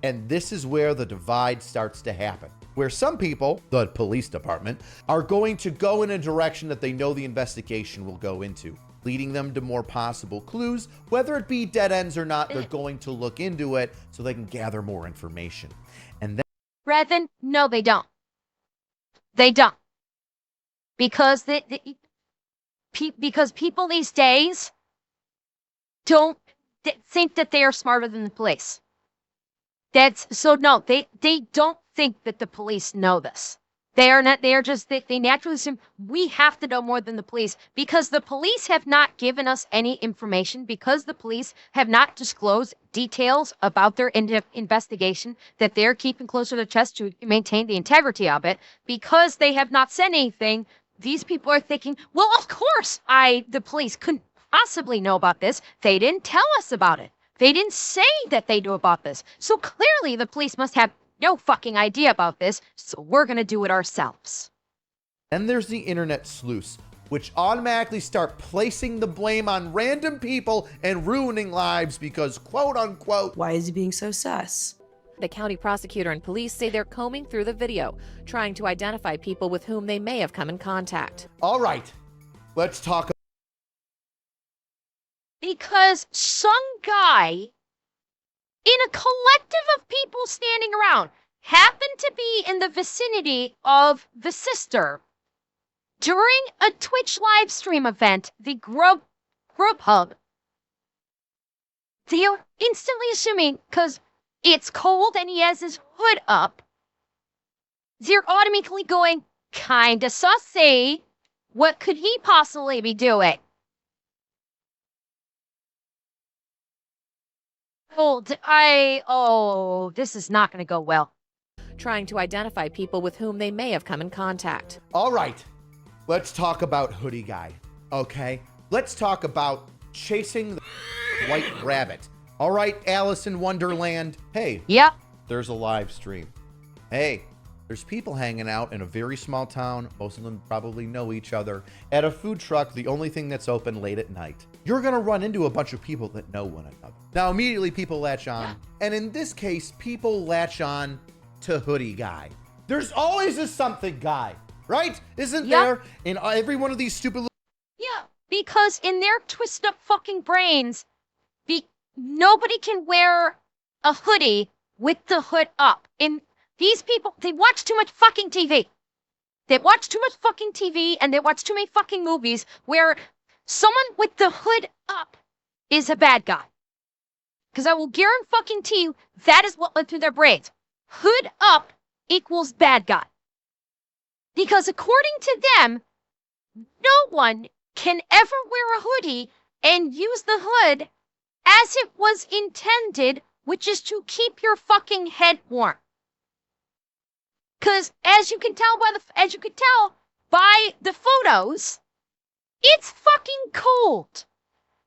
And this is where the divide starts to happen. Where some people, the police department, are going to go in a direction that they know the investigation will go into, leading them to more possible clues. Whether it be dead ends or not, they're going to look into it so they can gather more information. And then Brethren, no, they don't. They don't. Because because people these days don't think that they are smarter than the police. No, they don't think that the police know this. They are not, they naturally assume we have to know more than the police because the police have not given us any information, because the police have not disclosed details about their investigation that they're keeping close to their chest to maintain the integrity of it, because they have not said anything. These people are thinking, well, of course the police couldn't possibly know about this. They didn't tell us about it. They didn't say that they knew about this. So clearly the police must have no fucking idea about this, so we're gonna do it ourselves. Then there's the internet sleuths, which automatically start placing the blame on random people and ruining lives because, quote unquote, why is he being so sus? The county prosecutor and police say they're combing through the video, trying to identify people with whom they may have come in contact. All right, let's talk. Because some guy in a collective of people standing around happened to be in the vicinity of the sister during a Twitch live stream event, the Grub Hub. They're instantly assuming, because it's cold and he has his hood up, they're automatically going, kinda sussy. What could he possibly be doing? This is not going to go well. Trying to identify people with whom they may have come in contact. All right, let's talk about Hoodie Guy, okay? Let's talk about chasing the white rabbit. All right, Alice in Wonderland. Hey. Yep. There's a live stream. Hey, there's people hanging out in a very small town. Most of them probably know each other. At a food truck, the only thing that's open late at night. You're going to run into a bunch of people that know one another. Now, immediately people latch on. And in this case, people latch on to Hoodie Guy. There's always a something guy, right? Isn't there in every one of these stupid... Yeah, because in their twisted up fucking brains, nobody can wear a hoodie with the hood up. These people, they watch too much fucking TV. They watch too much fucking TV and they watch too many fucking movies where someone with the hood up is a bad guy. Because I will guarantee you that is what went through their brains. Hood up equals bad guy. Because according to them, no one can ever wear a hoodie and use the hood as it was intended, which is to keep your fucking head warm. Because as you can tell by the photos, it's fucking cold.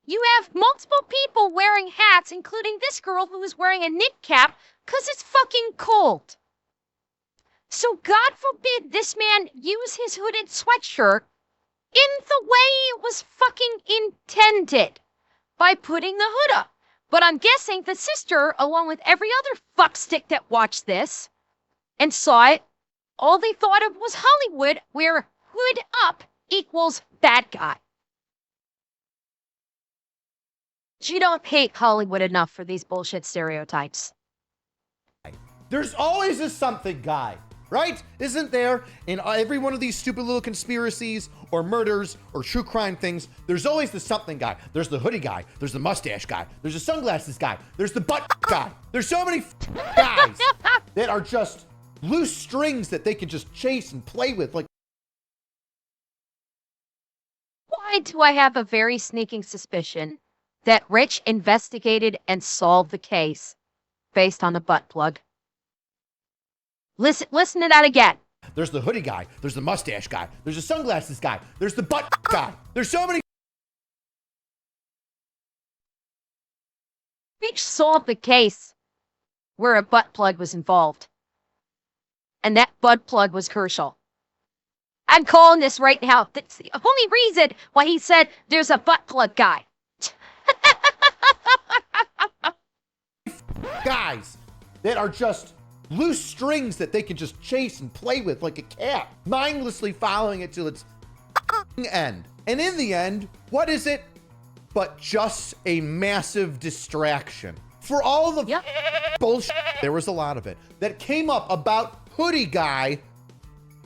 You have multiple people wearing hats, including this girl who is wearing a knit cap, because it's fucking cold. So God forbid this man use his hooded sweatshirt in the way it was fucking intended by putting the hood up. But I'm guessing the sister, along with every other fuckstick that watched this and saw it, all they thought of was Hollywood, where hood up equals bad guy. You don't hate Hollywood enough for these bullshit stereotypes. There's always a something guy. right? Isn't there? In every one of these stupid little conspiracies or murders or true crime things, there's always the something guy. There's the hoodie guy. There's the mustache guy. There's the sunglasses guy. There's the butt guy. There's so many guys that are just loose strings that they can just chase and play with. Like, why do I have a very sneaking suspicion that Rich investigated and solved the case based on the butt plug? Listen to that again. There's the hoodie guy. There's the mustache guy. There's the sunglasses guy. There's the butt guy. There's so many. Rich solved the case where a butt plug was involved. And that butt plug was Kershaw. I'm calling this right now. That's the only reason why he said there's a butt plug guy. Guys that are just loose strings that they can just chase and play with like a cat, mindlessly following it till its end. And in the end, what is it but just a massive distraction? For all the bullshit, there was a lot of it, that came up about Hoodie Guy.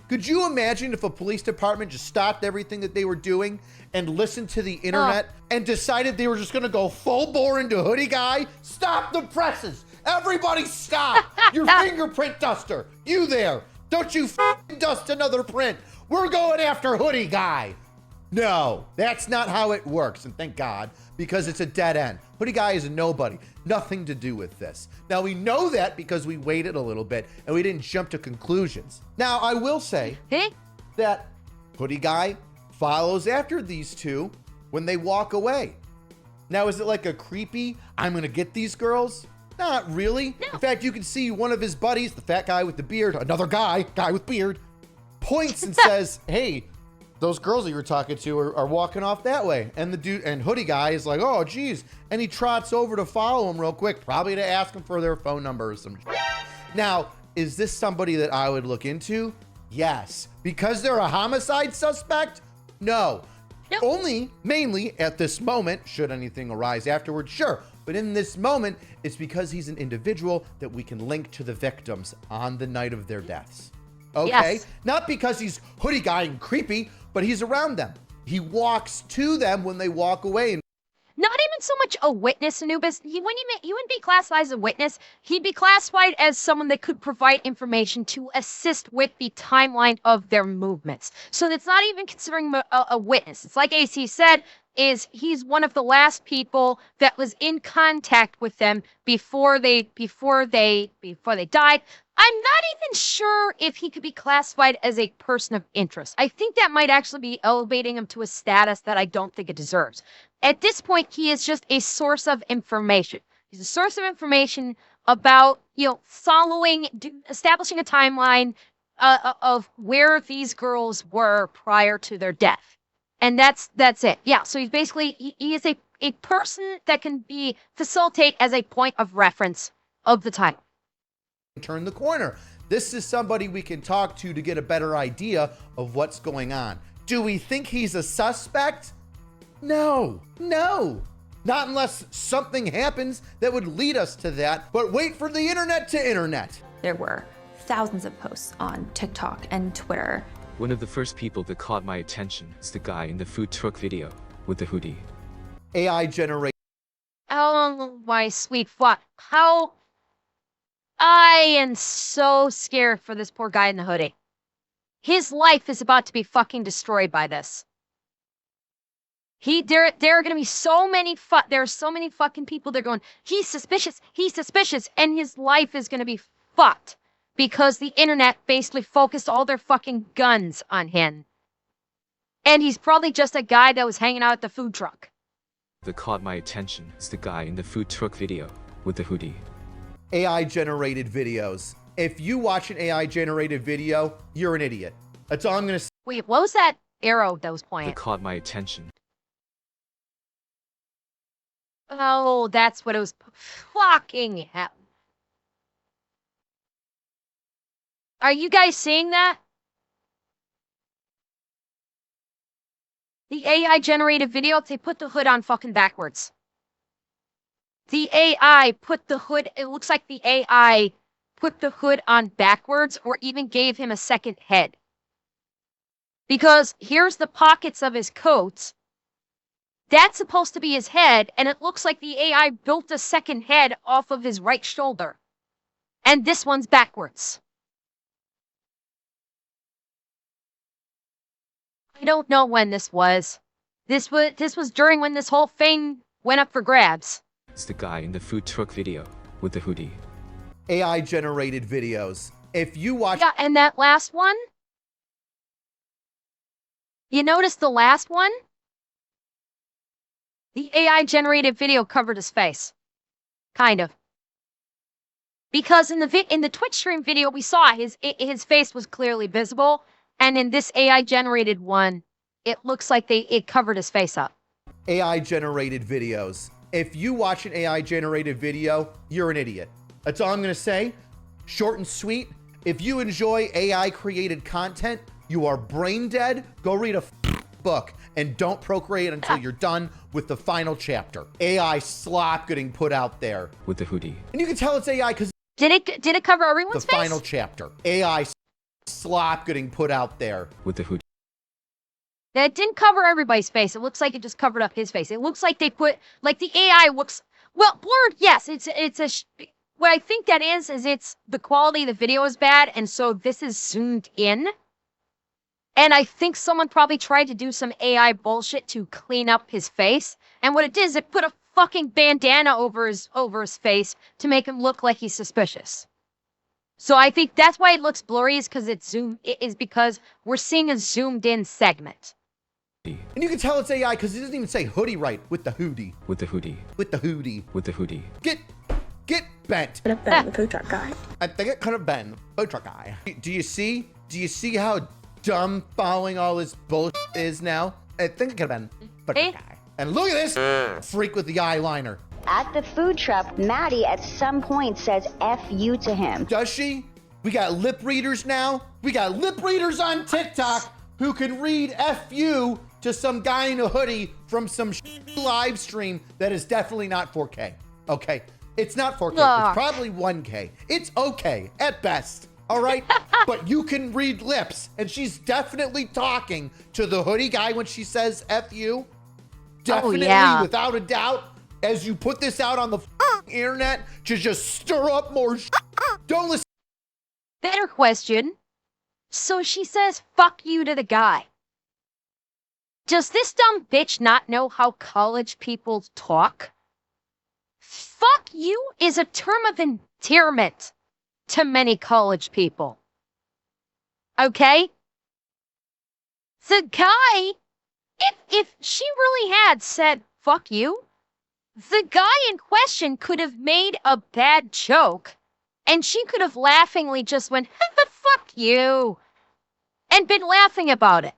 Could you imagine if a police department just stopped everything that they were doing and listened to the internet and decided they were just gonna go full bore into Hoodie Guy? Stop the presses! Everybody stop! Your fingerprint duster! You there! Don't you dust another print! We're going after Hoodie Guy! No, that's not how it works, and thank God, because it's a dead end. Hoodie Guy is a nobody. Nothing to do with this. Now, we know that because we waited a little bit and we didn't jump to conclusions. Now, I will say that Hoodie Guy follows after these two when they walk away. Now, is it like a creepy, I'm going to get these girls? Not really. No. In fact, you can see one of his buddies, the fat guy with the beard, another guy with beard, points and says, hey, those girls that you were talking to are walking off that way. And the dude and Hoodie Guy is like, oh, geez. And he trots over to follow him real quick, probably to ask him for their phone number or some shit. Now, is this somebody that I would look into? Yes. Because they're a homicide suspect? No. Only, mainly at this moment, should anything arise afterwards, sure. But in this moment, it's because he's an individual that we can link to the victims on the night of their deaths. Okay? Yes. Not because he's Hoodie Guy and creepy, but he's around them. He walks to them when they walk away. Not even so much a witness, Anubis. He wouldn't be classified as a witness. He'd be classified as someone that could provide information to assist with the timeline of their movements. So it's not even considering a witness. It's like AC said, he's one of the last people that was in contact with them before they died. I'm not even sure if he could be classified as a person of interest. I think that might actually be elevating him to a status that I don't think it deserves. At this point, he is just a source of information. He's a source of information about, establishing a timeline of where these girls were prior to their death. And that's it. Yeah, so he's basically, he is a person that can facilitate as a point of reference of the time. Turn the corner. This is somebody we can talk to get a better idea of what's going on. Do we think he's a suspect? No. Not unless something happens that would lead us to that, but wait for the internet to internet. There were thousands of posts on TikTok and Twitter. One of the first people that caught my attention is the guy in the food truck video with the hoodie. AI generated. Oh, my sweet fuck. I am so scared for this poor guy in the hoodie. His life is about to be fucking destroyed by this. There are going to be so many fucking people that are going, he's suspicious, and his life is going to be fucked because the internet basically focused all their fucking guns on him. And he's probably just a guy that was hanging out at the food truck. That caught my attention is the guy in the food truck video with the hoodie. AI generated videos. If you watch an AI generated video, you're an idiot. That's all I'm going to say. Wait, what was that arrow that was pointing? That caught my attention. Oh, that's what it was. Fucking hell. Are you guys seeing that? The AI generated video, they put the hood on fucking backwards. The AI put the hood, it looks like the AI put the hood on backwards or even gave him a second head. Because here's the pockets of his coat. That's supposed to be his head, and it looks like the AI built a second head off of his right shoulder. And this one's backwards. I don't know when this was. This was during when this whole thing went up for grabs. It's the guy in the food truck video with the hoodie. AI generated videos. If you watch... Yeah, and that last one? You notice the last one? The AI generated video covered his face. Kind of. Because in the Twitch stream video we saw, his face was clearly visible, and in this AI generated one, it looks like it covered his face up. AI generated videos. If you watch an AI generated video, you're an idiot. That's all I'm gonna say. Short and sweet. If you enjoy AI created content, you are brain dead. Go read a book and don't procreate until you're done with the final chapter. AI slop getting put out there with the hoodie. And you can tell it's AI because did it cover everyone's face? The final chapter. AI slop getting put out there with the hoodie. That didn't cover everybody's face. It looks like it just covered up his face. It looks like they put, like the AI looks, well, blurred, yes. What I think that is it's the quality of the video is bad, and so this is zoomed in. And I think someone probably tried to do some AI bullshit to clean up his face. And what it did is it put a fucking bandana over his face to make him look like he's suspicious. So I think that's why it looks blurry is because we're seeing a zoomed in segment. And you can tell it's AI because it doesn't even say hoodie right with the hoodie. With the hoodie. With the hoodie. With the hoodie. Get bent. Could have been the food truck guy. I think it could have been the food truck guy. Do you see how dumb following all this bullshit is now? I think it could have been the food truck guy. And look at this freak with the eyeliner. At the food truck, Maddie at some point says F you to him. Does she? We got lip readers now. We got lip readers on TikTok who can read F you to some guy in a hoodie from some live stream that is definitely not 4K. Okay, it's not 4K. It's probably 1K. It's okay at best. All right, but you can read lips, and she's definitely talking to the hoodie guy when she says F you. Definitely, without a doubt. As you put this out on the internet to just stir up more don't listen. Better question. So she says, fuck you to the guy. Does this dumb bitch not know how college people talk? Fuck you is a term of endearment to many college people. Okay? The guy, if she really had said, fuck you, the guy in question could have made a bad joke, and she could have laughingly just went, fuck you, and been laughing about it.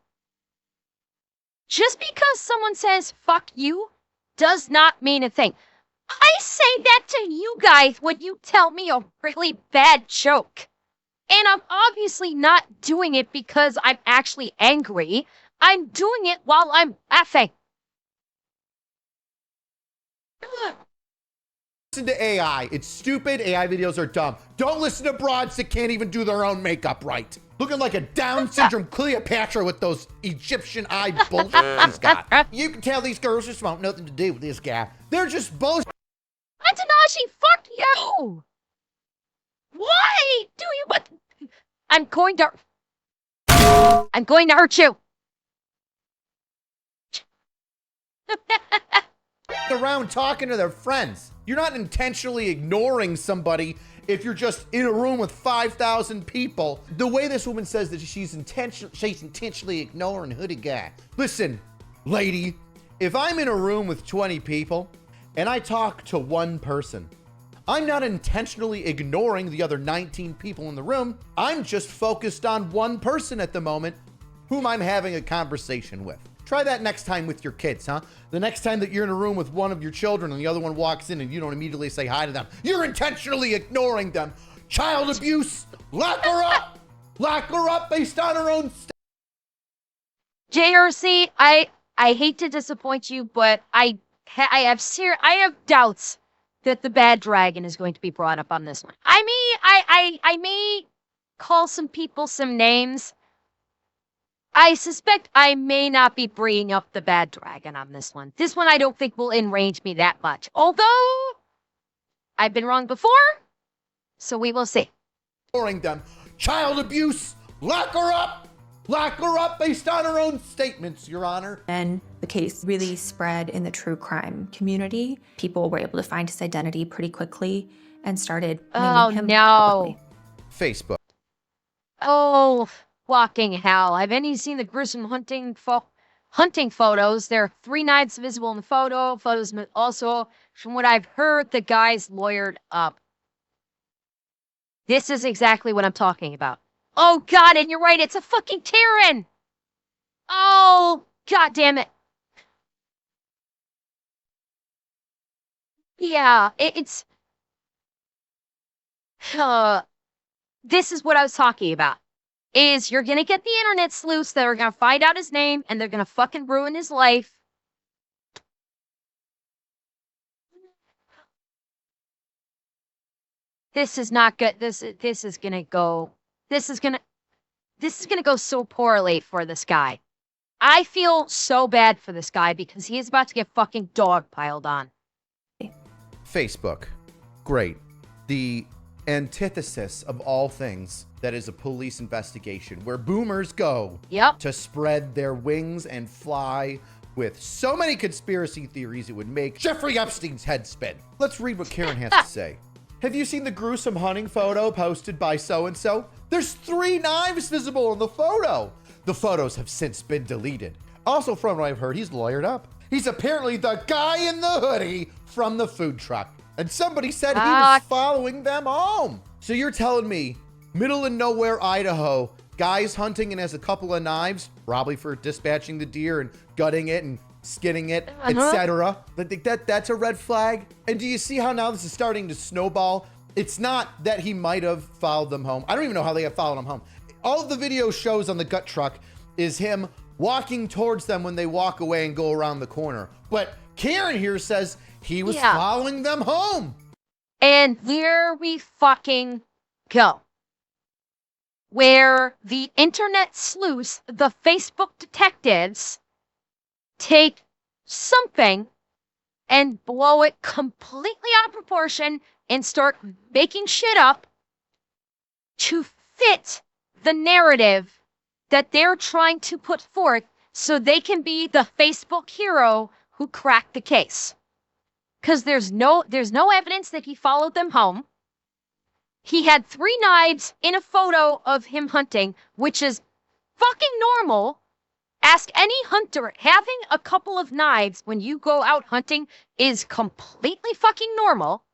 Just because someone says, fuck you, does not mean a thing. I say that to you guys when you tell me a really bad joke. And I'm obviously not doing it because I'm actually angry. I'm doing it while I'm laughing. Listen to AI. It's stupid. AI videos are dumb. Don't listen to broads that can't even do their own makeup right. Looking like a Down syndrome Cleopatra with those Egyptian eye bullshit he's got. You can tell these girls just want nothing to do with this guy. They're just bullshit. Atanashi, fuck you! Why do you what? I'm going to hurt you. Around talking to their friends. You're not intentionally ignoring somebody if you're just in a room with 5,000 people. The way this woman says that she's intentionally ignoring hoodie guy. Listen, lady, if I'm in a room with 20 people and I talk to one person, I'm not intentionally ignoring the other 19 people in the room. I'm just focused on one person at the moment whom I'm having a conversation with. Try that next time with your kids, huh? The next time that you're in a room with one of your children and the other one walks in and you don't immediately say hi to them, you're intentionally ignoring them. Child abuse, lock her up. Lock her up based on her own JRC, I hate to disappoint you, but I have doubts that the bad dragon is going to be brought up on this one. I may call some people some names. I suspect I may not be bringing up the bad dragon on this one. This one I don't think will enrage me that much. Although, I've been wrong before, so we will see. Them. Child abuse! Lock her up! Lock her up based on her own statements, Your Honor. And the case really spread in the true crime community. People were able to find his identity pretty quickly and started naming him publicly. Facebook. Oh, fucking hell. I've only seen the gruesome hunting photos. There are 3 knives visible in the photos also, from what I've heard, the guy's lawyered up. This is exactly what I'm talking about. Oh, God, and you're right, it's a fucking Terran! Oh, God damn it. Yeah, it's... this is what I was talking about. Is you're gonna get the internet sleuths that are gonna find out his name, and they're gonna fucking ruin his life. This is not good. This is gonna go so poorly for this guy. I feel so bad for this guy because he is about to get fucking dog piled on. Facebook. Great. The antithesis of all things that is a police investigation, where boomers go to spread their wings and fly with so many conspiracy theories it would make Jeffrey Epstein's head spin. Let's read what Karen has to say. Have you seen the gruesome hunting photo posted by so-and-so? There's 3 knives visible in the photo. The photos have since been deleted. Also, from what I've heard, he's lawyered up. He's apparently the guy in the hoodie from the food truck. And somebody said he was following them home. So you're telling me, middle of nowhere, Idaho, guy's hunting and has a couple of knives, probably for dispatching the deer and gutting it and skinning it, etc. That's a red flag. And do you see how now this is starting to snowball? It's not that he might have followed them home. I don't even know how they have followed him home. All of the video shows on the gut truck is him walking towards them when they walk away and go around the corner. But Karen here says he was following them home. And here we fucking go. Where the internet sleuths, the Facebook detectives, take something and blow it completely out of proportion and start making shit up to fit the narrative that they're trying to put forth so they can be the Facebook hero who cracked the case. Because there's no evidence that he followed them home. He had 3 knives in a photo of him hunting, which is fucking normal. Ask any hunter, having a couple of knives when you go out hunting is completely fucking normal.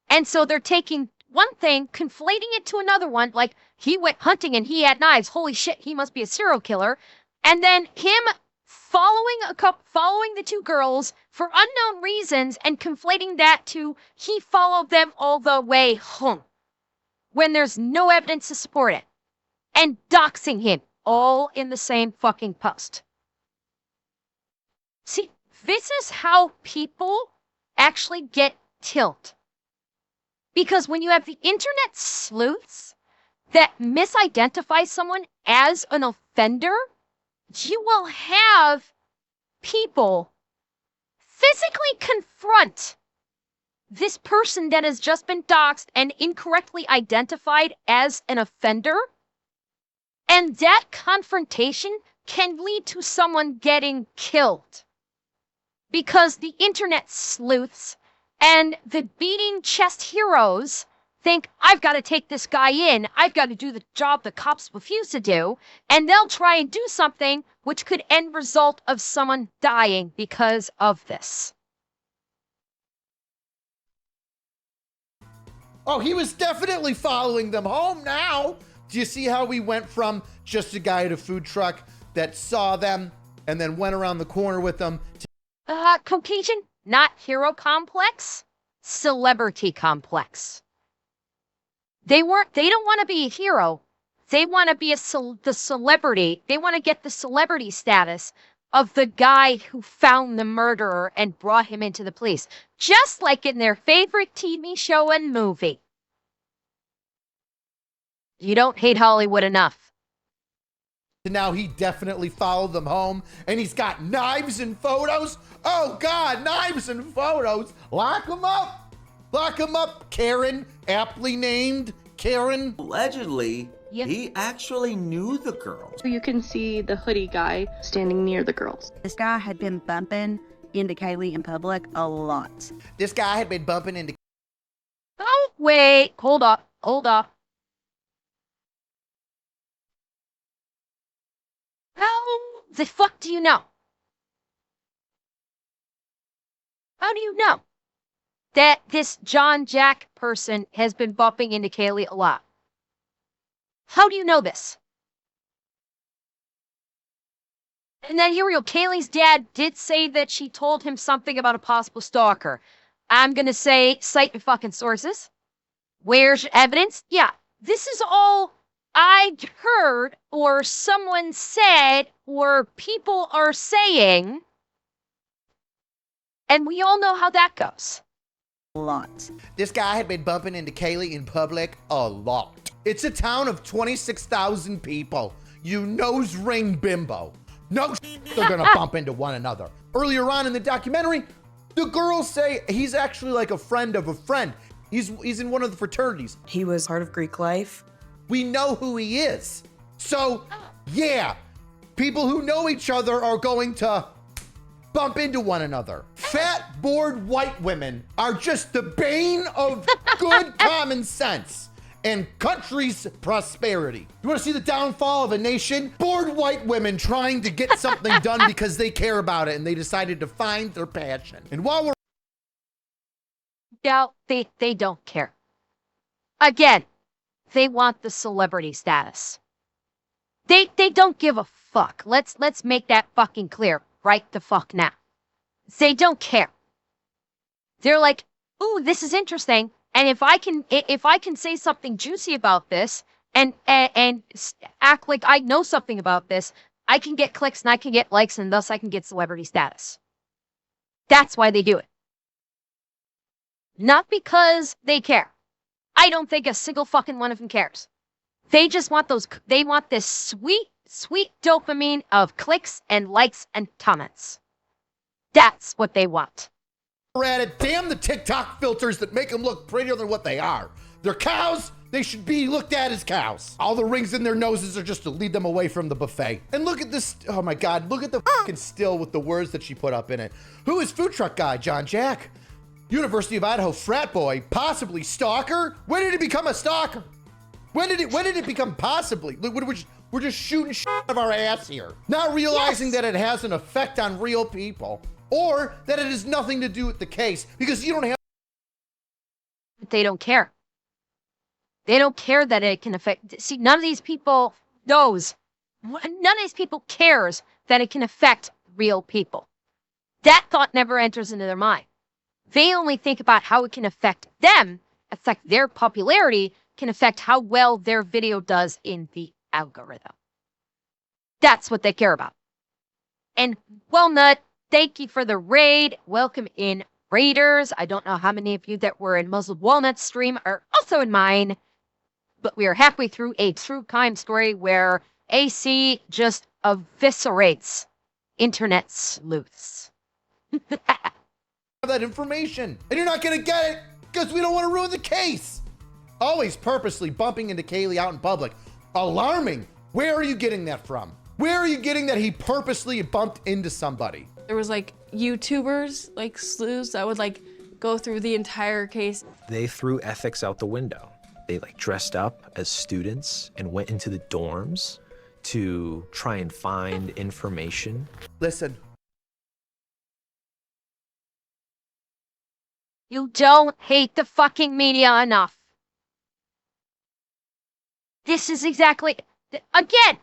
And so they're taking one thing, conflating it to another one, like he went hunting and he had knives. Holy shit, he must be a serial killer. And then him following the 2 girls for unknown reasons and conflating that to he followed them all the way home when there's no evidence to support it. And doxing him all in the same fucking post. See, this is how people actually get tilt. Because when you have the internet sleuths that misidentify someone as an offender, you will have people physically confront this person that has just been doxed and incorrectly identified as an offender. And that confrontation can lead to someone getting killed. Because the internet sleuths and the beating chest heroes think, I've got to take this guy in. I've got to do the job the cops refuse to do. And they'll try and do something which could end result of someone dying because of this. Oh, he was definitely following them home now. Do you see how we went from just a guy at a food truck that saw them and then went around the corner with them to Caucasian, not hero complex, celebrity complex. They don't want to be a hero. They want to be the celebrity. They want to get the celebrity status of the guy who found the murderer and brought him into the police. Just like in their favorite TV show and movie. You don't hate Hollywood enough. Now he definitely followed them home, and he's got knives and photos. Oh God, knives and photos. Lock him up. Lock him up, Karen, aptly named Karen. Allegedly, he actually knew the girls. You can see the hoodie guy standing near the girls. This guy had been bumping into Kaylee in public a lot. This guy had been bumping into... Oh, wait. Hold up. Hold up. How the fuck do you know? How do you know that this John Jack person has been bumping into Kaylee a lot? How do you know this? And then here we go. Kaylee's dad did say that she told him something about a possible stalker. I'm going to say, cite your fucking sources. Where's your evidence? Yeah, this is all I'd heard or someone said or people are saying. And we all know how that goes. A lot. This guy had been bumping into Kaylee in public a lot. It's a town of 26,000 people. You nose ring bimbo. No they're gonna bump into one another. Earlier on in the documentary, the girls say he's actually like a friend of a friend. He's in one of the fraternities. He was part of Greek life. We know who he is. So, yeah, people who know each other are going to bump into one another. Fat, bored white women are just the bane of good common sense and country's prosperity. You want to see the downfall of a nation? Bored white women trying to get something done because they care about it and they decided to find their passion. And while we're... Yeah, they don't care. Again, they want the celebrity status. They don't give a fuck. Let's make that fucking clear right the fuck now. They don't care. They're like, ooh, this is interesting. And if I can say something juicy about this and act like I know something about this, I can get clicks and I can get likes and thus I can get celebrity status. That's why they do it. Not because they care. I don't think a single fucking one of them cares. They just want they want this sweet, sweet dopamine of clicks and likes and comments. That's what they want. We're at it. Damn the TikTok filters that make them look prettier than what they are. They're cows. They should be looked at as cows. All the rings in their noses are just to lead them away from the buffet. And look at this. Oh my God. Look at the fucking still with the words that she put up in it. Who is food truck guy? John Jack. University of Idaho frat boy, possibly stalker. When did it become a stalker? When did it become possibly? We're just shooting shit out of our ass here. Not realizing that it has an effect on real people or that it has nothing to do with the case because you don't have. They don't care. They don't care that it can affect. See, none of these people knows. None of these people cares that it can affect real people. That thought never enters into their mind. They only think about how it can affect them, affect their popularity, can affect how well their video does in the algorithm. That's what they care about. And Walnut, thank you for the raid. Welcome in, Raiders. I don't know how many of you that were in Muzzled Walnut's stream are also in mine, but we are halfway through a true crime story where AC just eviscerates internet sleuths. That information and you're not gonna get it because we don't want to ruin the case. Always purposely bumping into Kaylee out in public. Alarming. Where are you getting that from? Where are you getting that he purposely bumped into somebody? There was like YouTubers, like sleuths that would like go through the entire case. They threw ethics out the window. They like dressed up as students and went into the dorms to try and find information. Listen. You don't hate the fucking media enough. This is exactly, again,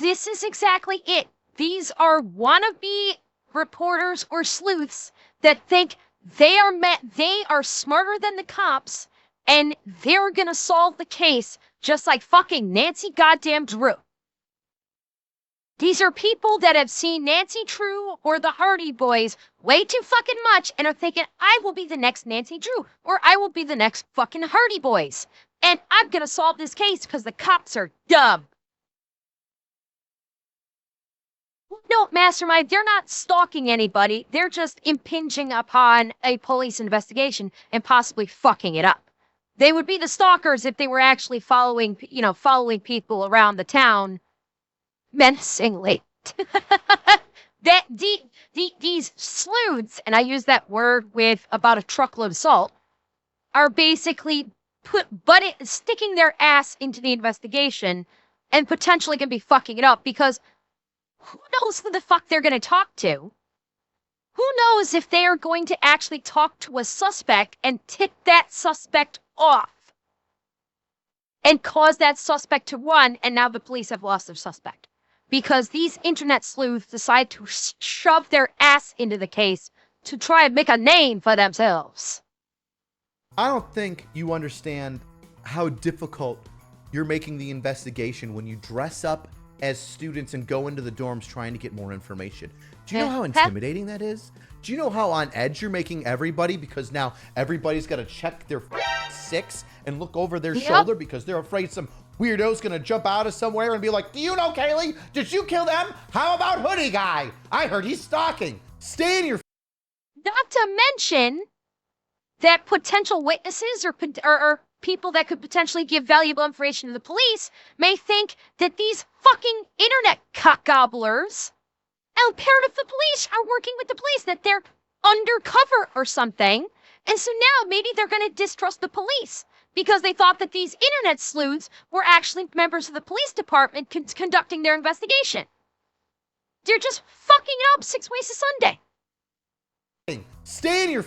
this is exactly it. These are wannabe reporters or sleuths that think they are smarter than the cops and they're gonna solve the case just like fucking Nancy goddamn Drew. These are people that have seen Nancy Drew or the Hardy Boys way too fucking much and are thinking, I will be the next Nancy Drew or I will be the next fucking Hardy Boys. And I'm going to solve this case because the cops are dumb. No, Mastermind, they're not stalking anybody. They're just impinging upon a police investigation and possibly fucking it up. They would be the stalkers if they were actually following people around the town menacingly. These sleuths, and I use that word with about a truckload of salt, are basically sticking their ass into the investigation and potentially going to be fucking it up because who knows who the fuck they're going to talk to? Who knows if they are going to actually talk to a suspect and tip that suspect off and cause that suspect to run, and now the police have lost their suspect. Because these internet sleuths decide to shove their ass into the case to try and make a name for themselves. I don't think you understand how difficult you're making the investigation when you dress up as students and go into the dorms trying to get more information. Do you know how intimidating that is? Do you know how on edge you're making everybody because now everybody's got to check their six and look over their shoulder because they're afraid some weirdo's going to jump out of somewhere and be like, do you know Kaylee? Did you kill them? How about Hoodie Guy? I heard he's stalking. Stay in your... Not to mention that potential witnesses or people that could potentially give valuable information to the police may think that these fucking internet cockgobblers and part of the police are working with the police, that they're undercover or something. And so now maybe they're going to distrust the police because they thought that these internet sleuths were actually members of the police department conducting their investigation. They're just fucking it up 6 ways to Sunday. Stay in your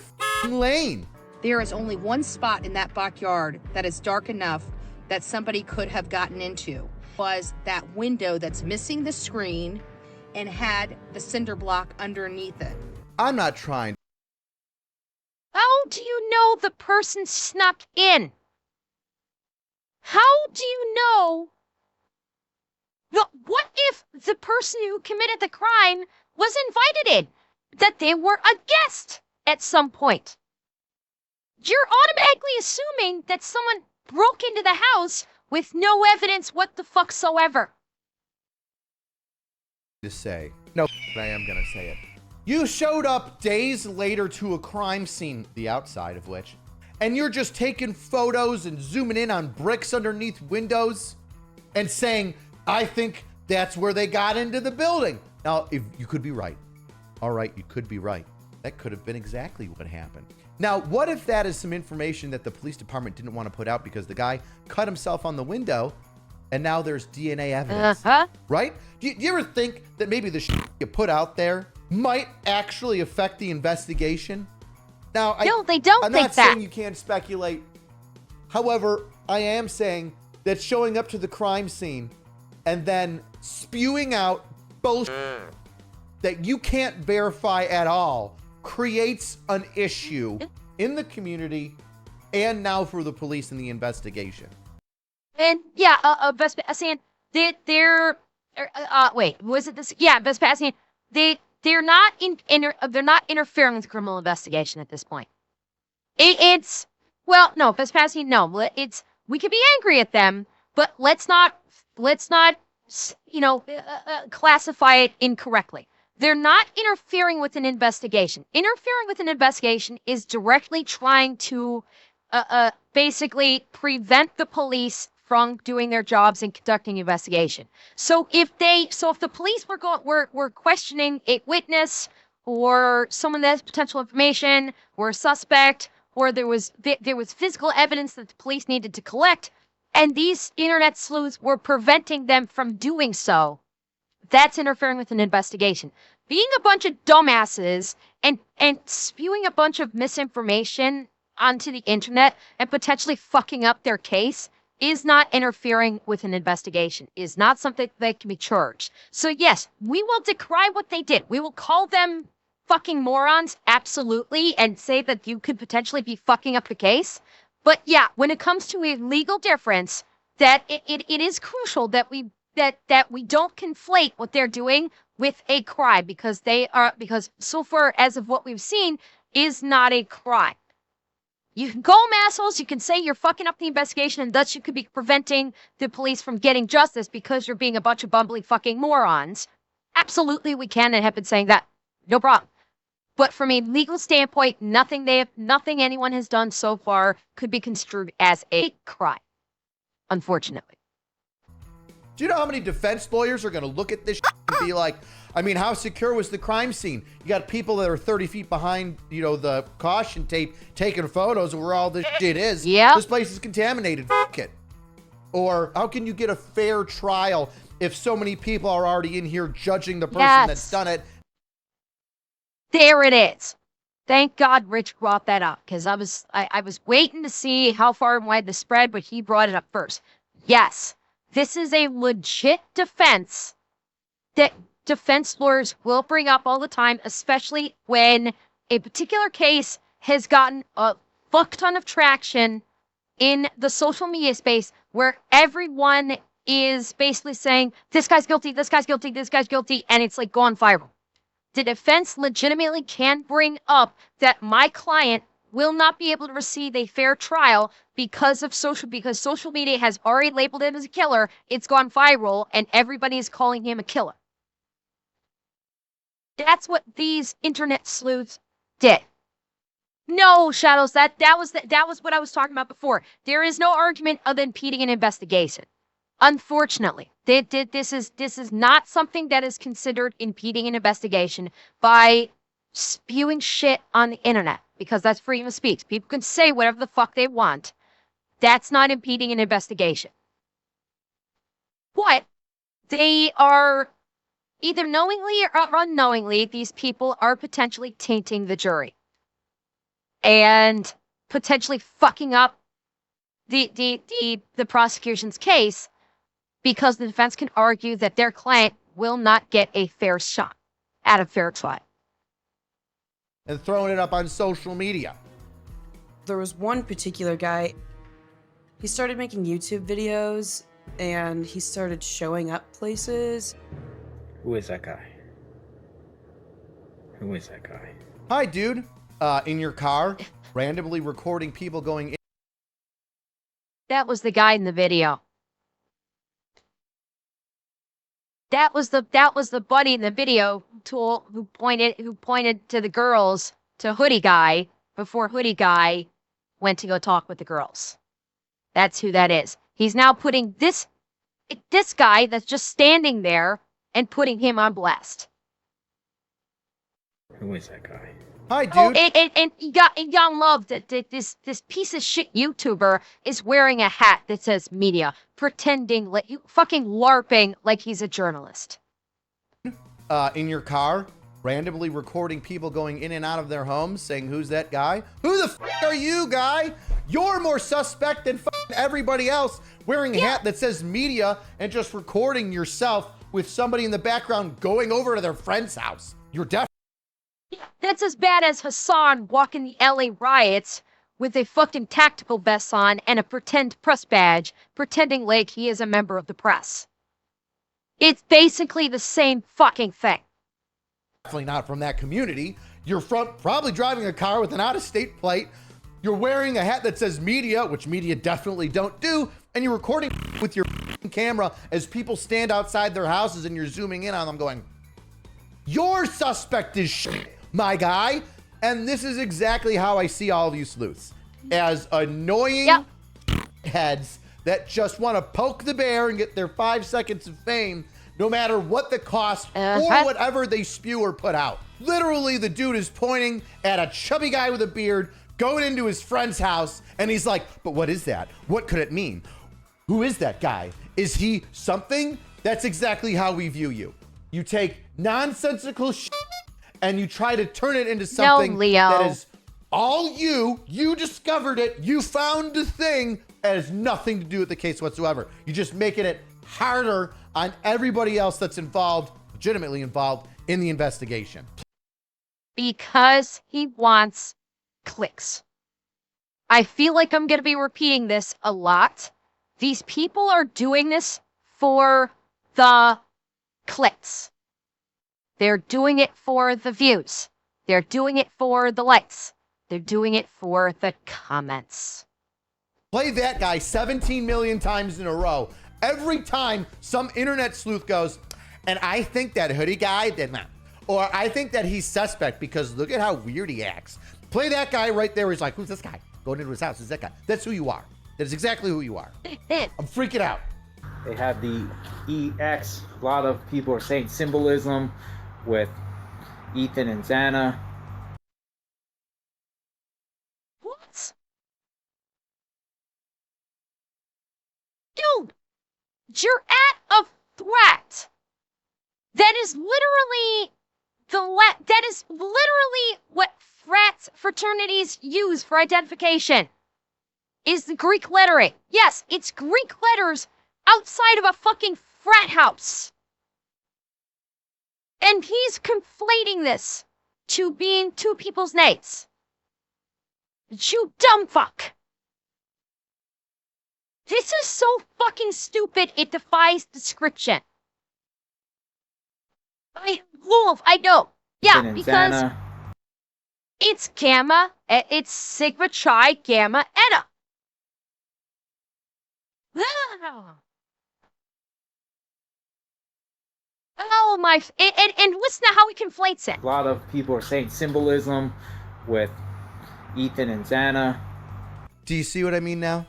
lane. There is only one spot in that backyard that is dark enough that somebody could have gotten into. Was that window that's missing the screen and had the cinder block underneath it. I'm not trying. How do you know the person snuck in? How do you know? What if the person who committed the crime was invited in? That they were a guest at some point? You're automatically assuming that someone broke into the house with no evidence whatsoever. To say. No, I am going to say it. You showed up days later to a crime scene, the outside of which, and you're just taking photos and zooming in on bricks underneath windows and saying, I think that's where they got into the building. Now, if you could be right. All right, you could be right. That could have been exactly what happened. Now, what if that is some information that the police department didn't want to put out because the guy cut himself on the window and now there's DNA evidence, right? Do you ever think that maybe the shit you put out there might actually affect the investigation? Now, no, they don't I'm think not that. saying you can't speculate. However, I am saying that showing up to the crime scene and then spewing out bullshit that you can't verify at all creates an issue in the community and now for the police in the investigation. And yeah, Vespasian, they're wait, was it this? Yeah, Vespasian, they're not they're not interfering with the criminal investigation at this point. It's well, no, Vespasian, no, it's we could be angry at them, but let's not classify it incorrectly. They're not interfering with an investigation. Interfering with an investigation is directly trying to basically prevent the police from doing their jobs and conducting investigation. So if the police were questioning a witness or someone that has potential information or a suspect, or there was physical evidence that the police needed to collect, and these internet sleuths were preventing them from doing so, that's interfering with an investigation. Being a bunch of dumbasses and spewing a bunch of misinformation onto the internet and potentially fucking up their case is not interfering with an investigation, is not something that can be charged. So yes, we will decry what they did. We will call them fucking morons, absolutely, and say that you could potentially be fucking up the case. But yeah, when it comes to a legal difference, that it is crucial that we that we don't conflate what they're doing with a crime, because so far as of what we've seen is not a crime. You can call them assholes, you can say you're fucking up the investigation, and thus you could be preventing the police from getting justice because you're being a bunch of bumbling fucking morons. Absolutely, we can and have been saying that. No problem. But from a legal standpoint, nothing anyone has done so far could be construed as a crime, unfortunately. Do you know how many defense lawyers are going to look at this and be like, I mean, how secure was the crime scene? You got people that are 30 feet behind, the caution tape taking photos of where all this shit is. Yeah. This place is contaminated. Fuck it. Or how can you get a fair trial if so many people are already in here judging the person that's done it? There it is. Thank God Rich brought that up, because I was waiting to see how far and wide the spread, but he brought it up first. Yes, this is a legit defense that defense lawyers will bring up all the time, especially when a particular case has gotten a fuck ton of traction in the social media space, where everyone is basically saying, this guy's guilty, this guy's guilty, this guy's guilty, and it's like gone viral. The defense legitimately can bring up that my client will not be able to receive a fair trial because social media has already labeled him as a killer. It's gone viral, and everybody is calling him a killer. That's what these internet sleuths did. No, Shadows, that was what I was talking about before. There is no argument of impeding an investigation. Unfortunately, this is not something that is considered impeding an investigation by spewing shit on the internet, because that's freedom of speech. People can say whatever the fuck they want. That's not impeding an investigation. But they are, either knowingly or unknowingly, these people are potentially tainting the jury and potentially fucking up the prosecution's case, because the defense can argue that their client will not get a fair shot at a fair trial. And throwing it up on social media. There was one particular guy, he started making YouTube videos, and he started showing up places. Who is that guy? Who is that guy? Hi, dude. In your car, randomly recording people going in. That was the guy in the video. That was the buddy in the video who pointed to the girls, to Hoodie Guy, before Hoodie Guy went to go talk with the girls. That's who that is. He's now putting this guy that's just standing there and putting him on blast. Who is that guy? Hi, dude. Oh, and Young Love, that this piece of shit YouTuber is wearing a hat that says media, pretending like fucking LARPing like he's a journalist. In your car, randomly recording people going in and out of their homes, saying, who's that guy? Who the f are you, guy? You're more suspect than everybody else wearing a hat that says media and just recording yourself with somebody in the background going over to their friend's house. You're definitely. That's as bad as Hassan walking the LA riots with a fucking tactical vest on and a pretend press badge, pretending like he is a member of the press. It's basically the same fucking thing. Definitely not from that community. You're probably driving a car with an out-of-state plate. You're wearing a hat that says media, which media definitely don't do, and you're recording with your camera as people stand outside their houses and you're zooming in on them going, you're suspect as shit, my guy. And this is exactly how I see all of you sleuths. As annoying heads that just want to poke the bear and get their 5 seconds of fame, no matter what the cost or whatever they spew or put out. Literally, the dude is pointing at a chubby guy with a beard going into his friend's house, and he's like, but what is that? What could it mean? Who is that guy? Is he something? That's exactly how we view you. You take nonsensical shit and you try to turn it into something that is all you. You discovered it. You found the thing that has nothing to do with the case whatsoever. You're just making it harder on everybody else that's involved, legitimately involved in the investigation. Because he wants clicks. I feel like I'm going to be repeating this a lot. These people are doing this for the clicks. They're doing it for the views. They're doing it for the likes. They're doing it for the comments. Play that guy 17 million times in a row. Every time some internet sleuth goes, and I think that hoodie guy did not. Or I think that he's suspect because look at how weird he acts. Play that guy right there. He's like, who's this guy? Going into his house. Who's that guy? That's who you are. That is exactly who you are. I'm freaking out. They have the EX. A lot of people are saying symbolism with Ethan and Xana. What? Dude, you're at a threat. That is literally that is literally what fraternities use for identification. Is the Greek lettering. Yes, it's Greek letters outside of a fucking frat house. And he's conflating this to being two people's names. You dumb fuck. This is so fucking stupid, it defies description. I know. Yeah, because Xana. it's gamma, it's sigma chi gamma eta. Oh my, and listen to how he conflates it. A lot of people are saying symbolism with Ethan and Xana. Do you see what I mean now?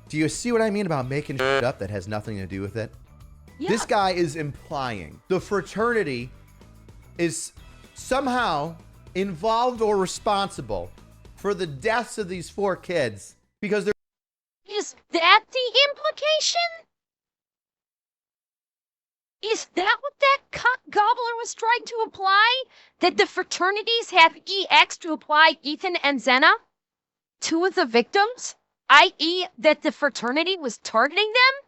Do you see what I mean about making shit up that has nothing to do with it? Yeah. This guy is implying the fraternity is somehow involved or responsible for the deaths of these 4 kids because they're... Is that the implication? Is that what that cock gobbler was trying to apply? That the fraternities have EX to apply Ethan and Xana? 2 of the victims? I.e. that the fraternity was targeting them?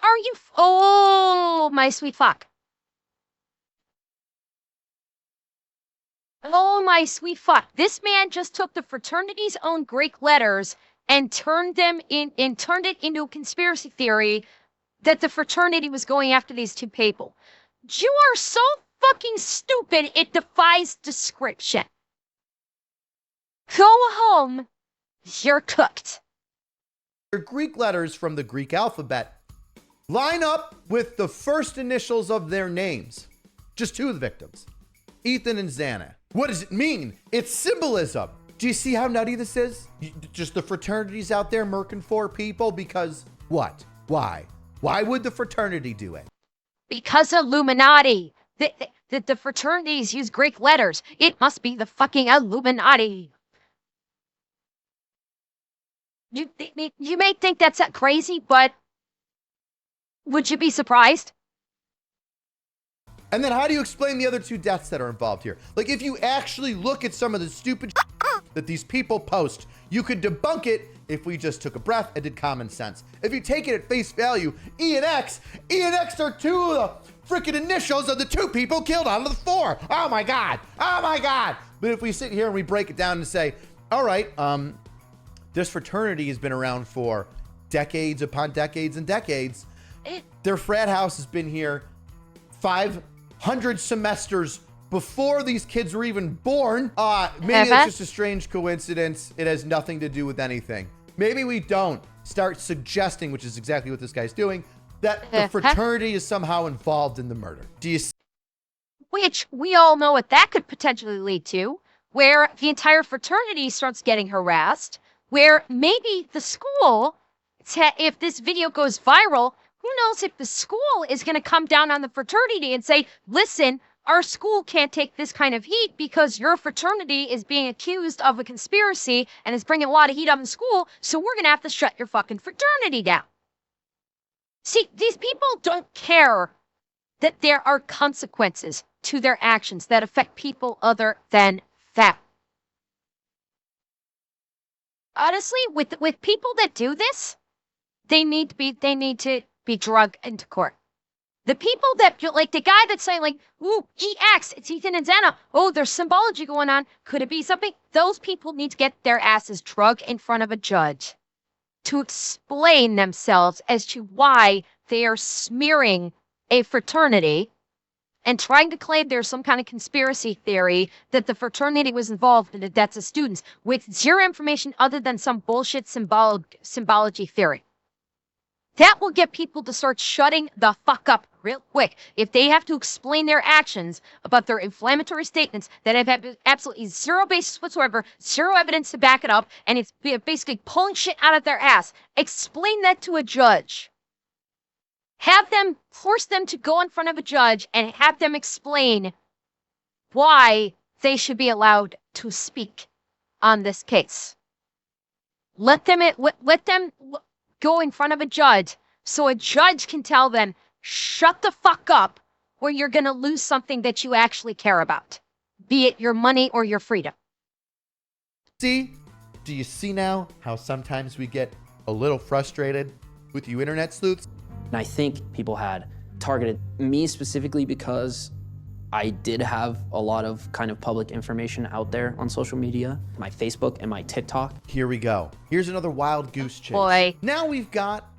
Are you... Oh, my sweet fuck. Oh, my sweet fuck. This man just took the fraternity's own Greek letters and turned it into a conspiracy theory that the fraternity was going after these 2 people. You are so fucking stupid, it defies description. Go home. You're cooked. Greek letters from the Greek alphabet line up with the first initials of their names. Just 2 of the victims, Ethan and Xana. What does it mean? It's symbolism. Do you see how nutty this is? Just the fraternities out there murking 4 people because what? Why? Why would the fraternity do it? Because Illuminati. The fraternities use Greek letters. It must be the fucking Illuminati. You may think that's crazy, but would you be surprised? And then how do you explain the other 2 deaths that are involved here? Like, if you actually look at some of the stupid that these people post, you could debunk it if we just took a breath and did common sense. If you take it at face value, E and X are 2 of the freaking initials of the 2 people killed out of the 4. Oh my God. Oh my God. But if we sit here and we break it down and say, all right, this fraternity has been around for decades upon decades and decades. Their frat house has been here 500 semesters before these kids were even born. Maybe it's just a strange coincidence. It has nothing to do with anything. Maybe we don't start suggesting, which is exactly what this guy's doing, that the fraternity is somehow involved in the murder. Do you see? Which we all know what that could potentially lead to, where the entire fraternity starts getting harassed, where maybe the school, if this video goes viral, who knows if the school is going to come down on the fraternity and say, listen, our school can't take this kind of heat because your fraternity is being accused of a conspiracy and is bringing a lot of heat on the school, so we're going to have to shut your fucking fraternity down. See, these people don't care that there are consequences to their actions that affect people other than them. Honestly, with people that do this, they need to be dragged into court. The people that, like the guy that's saying like, ooh, EX, it's Ethan and Xana. Oh, there's symbology going on. Could it be something? Those people need to get their asses dragged in front of a judge to explain themselves as to why they are smearing a fraternity and trying to claim there's some kind of conspiracy theory that the fraternity was involved in the deaths of students with zero information other than some bullshit symbology theory. That will get people to start shutting the fuck up real quick if they have to explain their actions about their inflammatory statements that have had absolutely zero basis whatsoever, zero evidence to back it up, and it's basically pulling shit out of their ass. Explain that to a judge. Have them, force them to go in front of a judge and have them explain why they should be allowed to speak on this case. Let them go in front of a judge so a judge can tell them, shut the fuck up, or you're going to lose something that you actually care about, be it your money or your freedom. See? Do you see now how sometimes we get a little frustrated with you internet sleuths? And I think people had targeted me specifically because I did have a lot of kind of public information out there on social media, my Facebook and my TikTok. Here we go. Here's another wild goose chase. Boy. Now we've got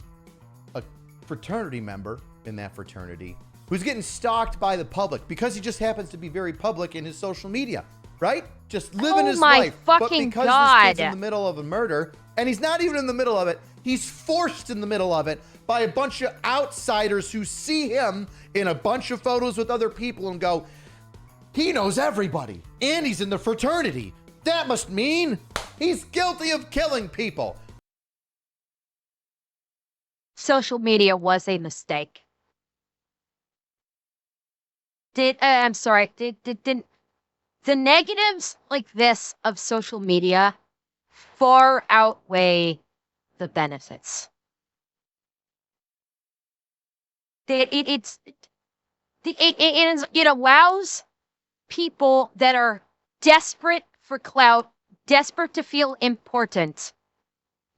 a fraternity member in that fraternity who's getting stalked by the public because he just happens to be very public in his social media, right? Just living his life. But because God. this kid's in the middle of a murder, and he's not even in the middle of it, he's forced in the middle of it by a bunch of outsiders who see him in a bunch of photos with other people and go, he knows everybody, and he's in the fraternity. That must mean he's guilty of killing people. Social media was a mistake. The negatives like this of social media far outweigh the benefits. It allows people that are desperate for clout, desperate to feel important,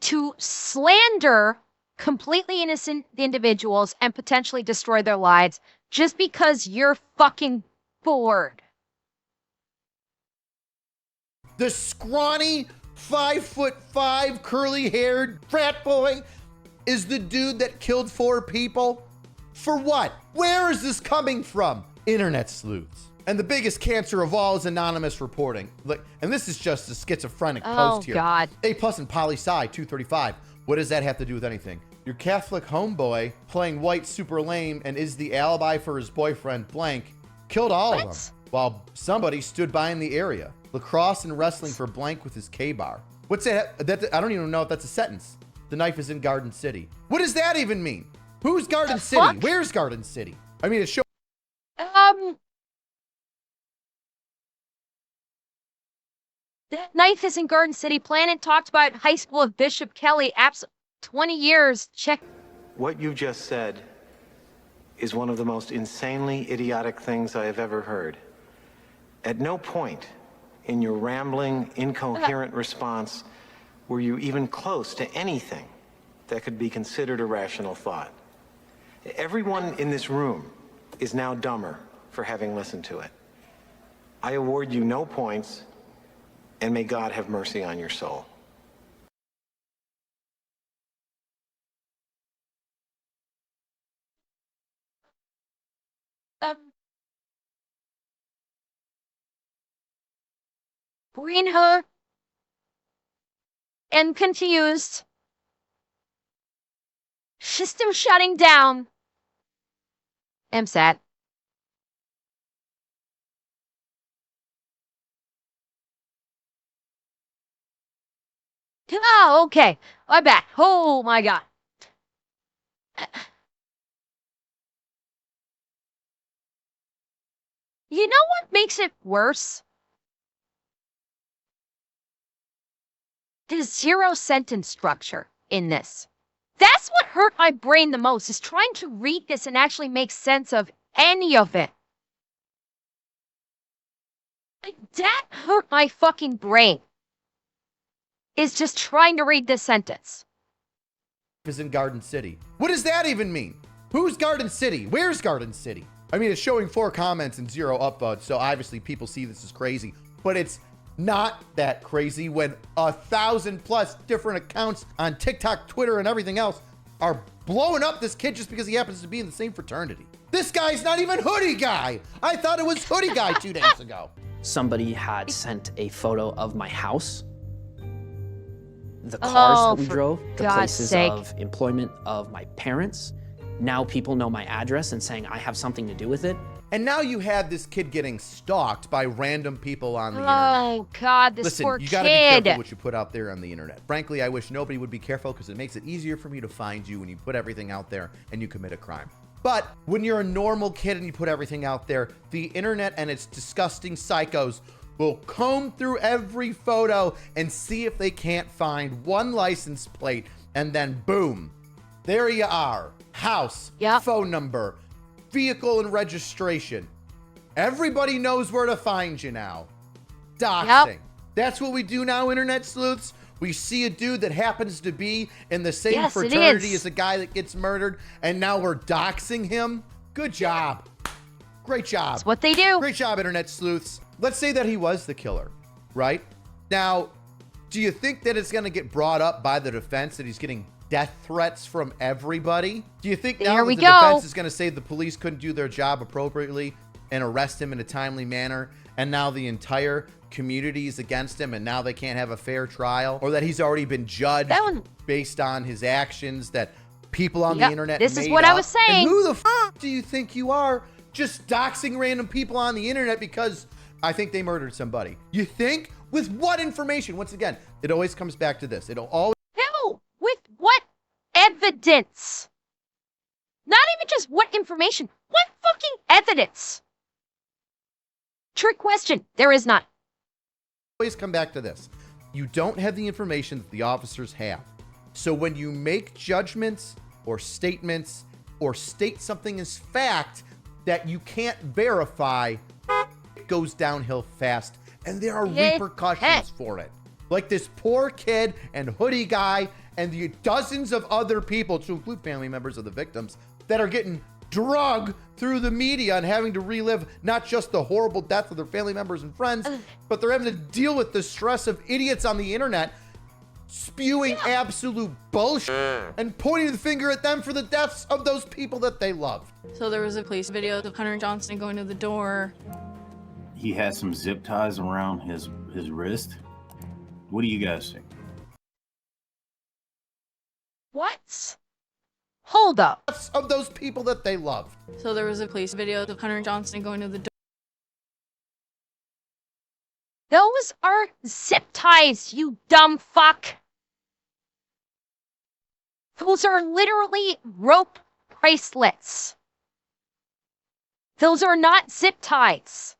to slander completely innocent individuals and potentially destroy their lives just because you're fucking bored. The scrawny 5'5" curly-haired frat boy is the dude that killed 4 people? For what? Where is this coming from? Internet sleuths. And the biggest cancer of all is anonymous reporting. And this is just a schizophrenic post here. Oh, God. A+ in poli-sci 235. What does that have to do with anything? Your Catholic homeboy playing white super lame and is the alibi for his boyfriend blank killed all of them while somebody stood by in the area. Lacrosse and wrestling for blank with his K-bar. What's that? I don't even know if that's a sentence. The knife is in Garden City. What does that even mean? Who's Garden City? Fuck? Where's Garden City? I mean, it's show. That knife is in Garden City. Planet talked about High School of Bishop Kelly. 20 years. Check. What you just said is one of the most insanely idiotic things I have ever heard. At no point in your rambling, incoherent response were you even close to anything that could be considered a rational thought. Everyone in this room is now dumber for having listened to it. I award you no points, and may God have mercy on your soul. Bring her and confused. System shutting down. I'm sad. Oh, okay. I'm back. Oh my God. You know what makes it worse? There's zero sentence structure in this. That's what hurt my brain the most, is trying to read this and actually make sense of any of it. Like, that hurt my fucking brain. Is just trying to read this sentence. Is in Garden City. What does that even mean? Who's Garden City? Where's Garden City? I mean, it's showing 4 comments and 0 upvotes, so obviously people see this as crazy, but it's not that crazy when 1,000+ different accounts on TikTok, Twitter, and everything else are blowing up this kid just because he happens to be in the same fraternity. This guy's not even Hoodie Guy. I thought it was Hoodie Guy 2 days ago. Somebody had sent a photo of my house, the cars that we drove, the places of employment of my parents. Now people know my address and saying I have something to do with it. And now you have this kid getting stalked by random people on the internet. Oh, God, this poor Listen, you kid. gotta be careful what you put out there on the internet. Frankly, I wish nobody would be careful because it makes it easier for me to find you when you put everything out there and you commit a crime. But when you're a normal kid and you put everything out there, the internet and its disgusting psychos will comb through every photo and see if they can't find one license plate, and then boom, there you are. House, phone number, vehicle and registration. Everybody knows where to find you now. Doxing. That's what we do now, internet sleuths. We see a dude that happens to be in the same fraternity as the guy that gets murdered, and now we're doxing him. Good job. Great job. That's what they do. Great job, internet sleuths. Let's say that he was the killer, right? Now, do you think that it's going to get brought up by the defense that he's getting death threats from everybody? Do you think now that the defense is going to say the police couldn't do their job appropriately and arrest him in a timely manner, and now the entire community is against him and now they can't have a fair trial? Or that he's already been judged based on his actions that people on the internet This made is what up? I was saying. And who the f do you think you are just doxing random people on the internet because I think they murdered somebody? You think? With what information? Once again, it always comes back to this. It'll always... No, with what evidence? Not even just what information. What fucking evidence? Trick question. There is none. Always come back to this. You don't have the information that the officers have. So when you make judgments or statements or state something as fact that you can't verify, it goes downhill fast, and there are repercussions for it. Like this poor kid and Hoodie Guy and the dozens of other people, to include family members of the victims, that are getting drugged through the media and having to relive not just the horrible death of their family members and friends, but they're having to deal with the stress of idiots on the internet spewing absolute bullshit and pointing the finger at them for the deaths of those people that they loved. So there was a police video of Hunter Johnson going to the door. He had some zip ties around his wrist. What do you guys think? What? Hold up. Of those people that they loved. So there was a police video of Hunter Johnson going to the door. Those are zip ties, you dumb fuck. Those are literally rope bracelets. Those are not zip ties.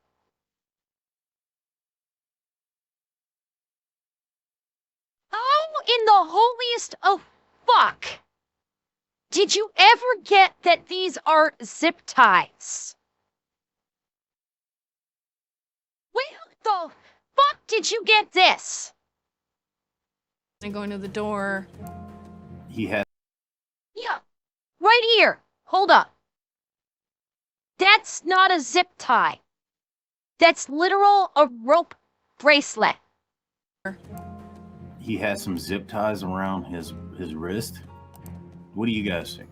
How in the holiest of fuck did you ever get that these are zip ties? Where the fuck did you get this? And going to the door. He had... Yeah, right here. Hold up. That's not a zip tie. That's literal a rope bracelet. He had some zip ties around his wrist. What do you guys think?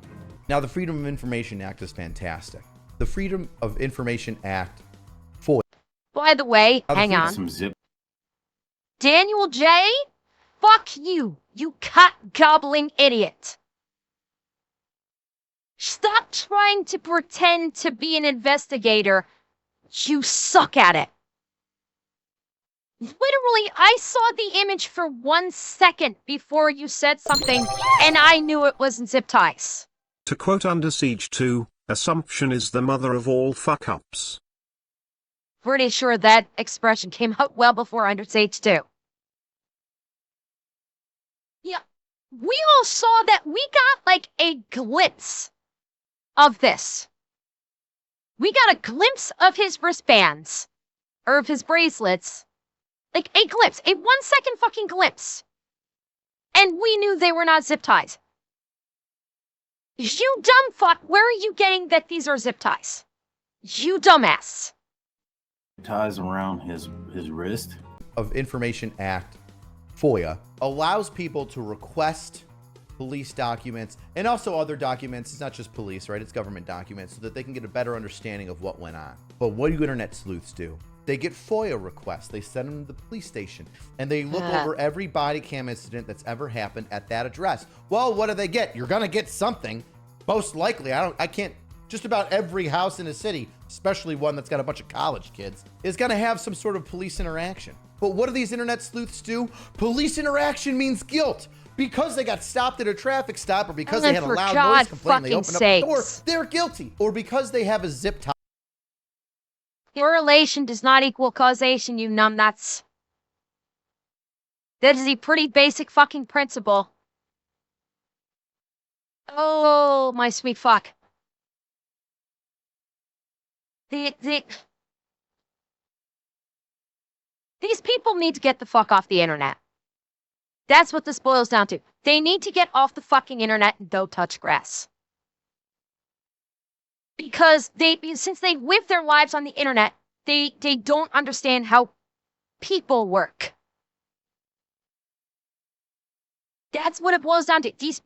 Now, the Freedom of Information Act is fantastic. The Freedom of Information Act FOIA. By the way, hang on. Some zip. Daniel J., fuck you, you cut-gobbling idiot. Stop trying to pretend to be an investigator. You suck at it. Literally, I saw the image for 1 second before you said something, and I knew it wasn't zip ties. To quote Under Siege 2, assumption is the mother of all fuck-ups. Pretty sure that expression came out well before Under Siege 2. Yeah, we all saw that. We got like a glimpse of this. We got a glimpse of his wristbands, or of his bracelets. Like a glimpse, a 1 second fucking glimpse. And we knew they were not zip ties. You dumb fuck, where are you getting that these are zip ties? You dumbass. Ties around his of Information Act, FOIA, allows people to request police documents, and also other documents. It's not just police, right? It's government documents, so that they can get a better understanding of what went on. But what do internet sleuths do? They get FOIA requests. They send them to the police station, and they look over every body cam incident that's ever happened at that address. Well, what do they get? You're gonna get something. Most likely, I can't. Just about every house in a city, especially one that's got a bunch of college kids, is gonna have some sort of police interaction. But what do these internet sleuths do? Police interaction means guilt. Because they got stopped at a traffic stop, or because they had a loud noise complaint, they opened up the door, they're guilty. Or because they have a zip tie. Correlation does not equal causation, you numbnuts. That is a pretty basic fucking principle. Oh, my sweet fuck. These people need to get the fuck off the internet. That's what this boils down to. They need to get off the fucking internet and don't touch grass. Because since they live their lives on the internet, they don't understand how people work. That's what it boils down to. These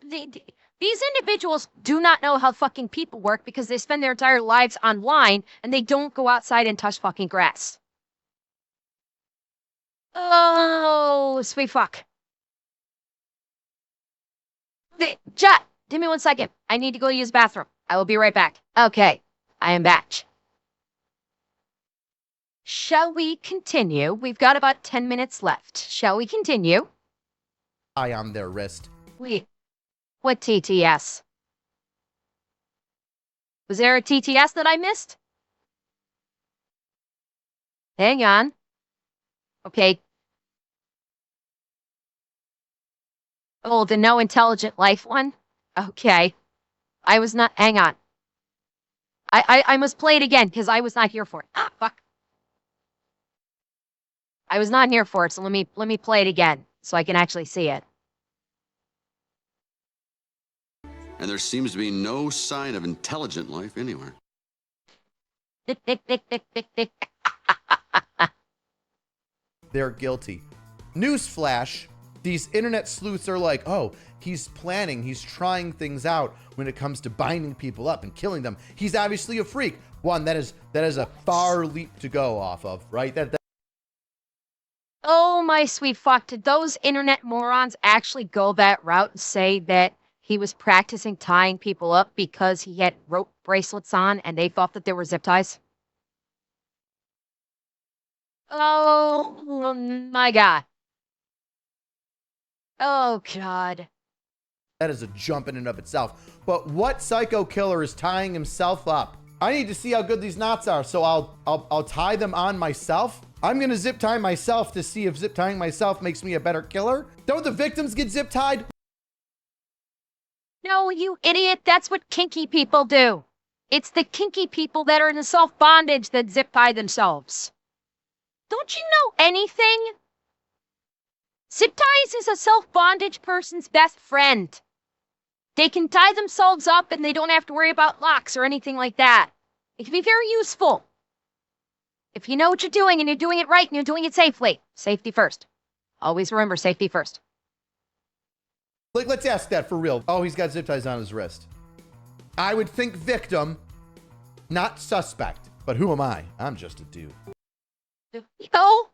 individuals do not know how fucking people work because they spend their entire lives online and they don't go outside and touch fucking grass. Oh, sweet fuck. Chat, give me 1 second. I need to go use the bathroom. I will be right back. Okay, I am back. Shall we continue? We've got about 10 minutes left. Shall we continue? Eye on their wrist. Wait, what TTS? Was there a TTS that I missed? Hang on. Okay. Oh, the no intelligent life one? Okay. I was not, hang on. I must play it again, because I was not here for it. Ah, fuck. I was not here for it, so let me play it again, so I can actually see it. And there seems to be no sign of intelligent life anywhere. They're guilty. Newsflash, these internet sleuths are like, oh, he's planning, he's trying things out when it comes to binding people up and killing them. He's obviously a freak. One, that is a far leap to go off of, right? Oh, my sweet fuck. Did those internet morons actually go that route and say that he was practicing tying people up because he had rope bracelets on and they thought that there were zip ties? Oh, my God. Oh, God. That is a jump in and of itself. But what psycho killer is tying himself up? I need to see how good these knots are, so I'll tie them on myself. I'm gonna zip tie myself to see if zip tying myself makes me a better killer. Don't the victims get zip tied? No, you idiot. That's what kinky people do. It's the kinky people that are in the self-bondage that zip tie themselves. Don't you know anything? Zip ties is a self-bondage person's best friend. They can tie themselves up and they don't have to worry about locks or anything like that. It can be very useful. If you know what you're doing and you're doing it right and you're doing it safely. Safety first. Always remember safety first. Like, let's ask that for real. Oh, he's got zip ties on his wrist. I would think victim, not suspect. But who am I? I'm just a dude. Yo,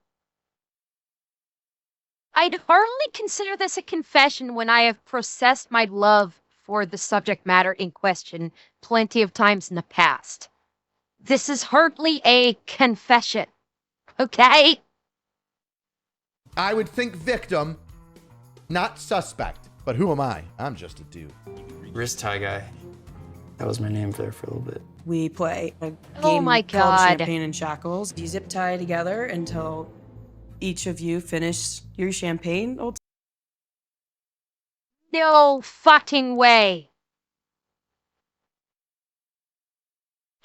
I'd hardly consider this a confession when I have processed my love for the subject matter in question plenty of times in the past. This is hardly a confession, okay? I would think victim, not suspect. But who am I? I'm just a dude. Wrist tie guy. That was my name there for a little bit. We play a Oh game my called God. Champagne and Shackles. You zip tie together until each of you finish your champagne. No fucking way.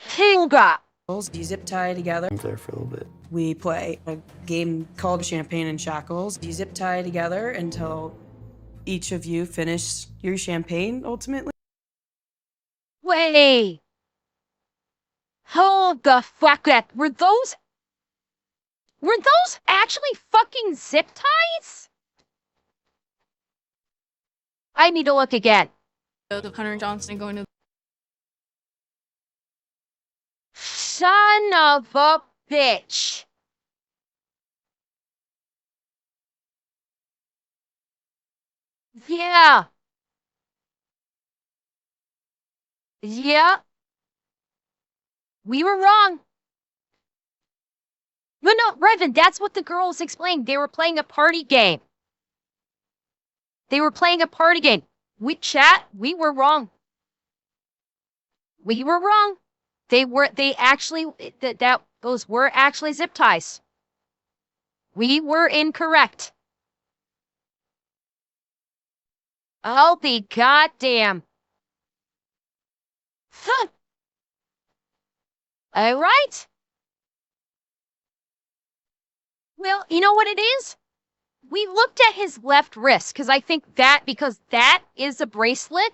Hinga. You zip tie together. There for a little bit. We play a game called Champagne and Shackles. You zip tie together until each of you finish your champagne, ultimately. Way. Hold the fuck up. Were those actually fucking zip ties? I need to look again. The Hunter Johnson going to. Son of a bitch. Yeah. Yeah. We were wrong. No, Revan, that's what the girls explained. They were playing a party game. We were wrong. We were wrong. Those were actually zip ties. We were incorrect. I'll be goddamn. Huh. All right. Well, you know what it is? We looked at his left wrist because that is a bracelet.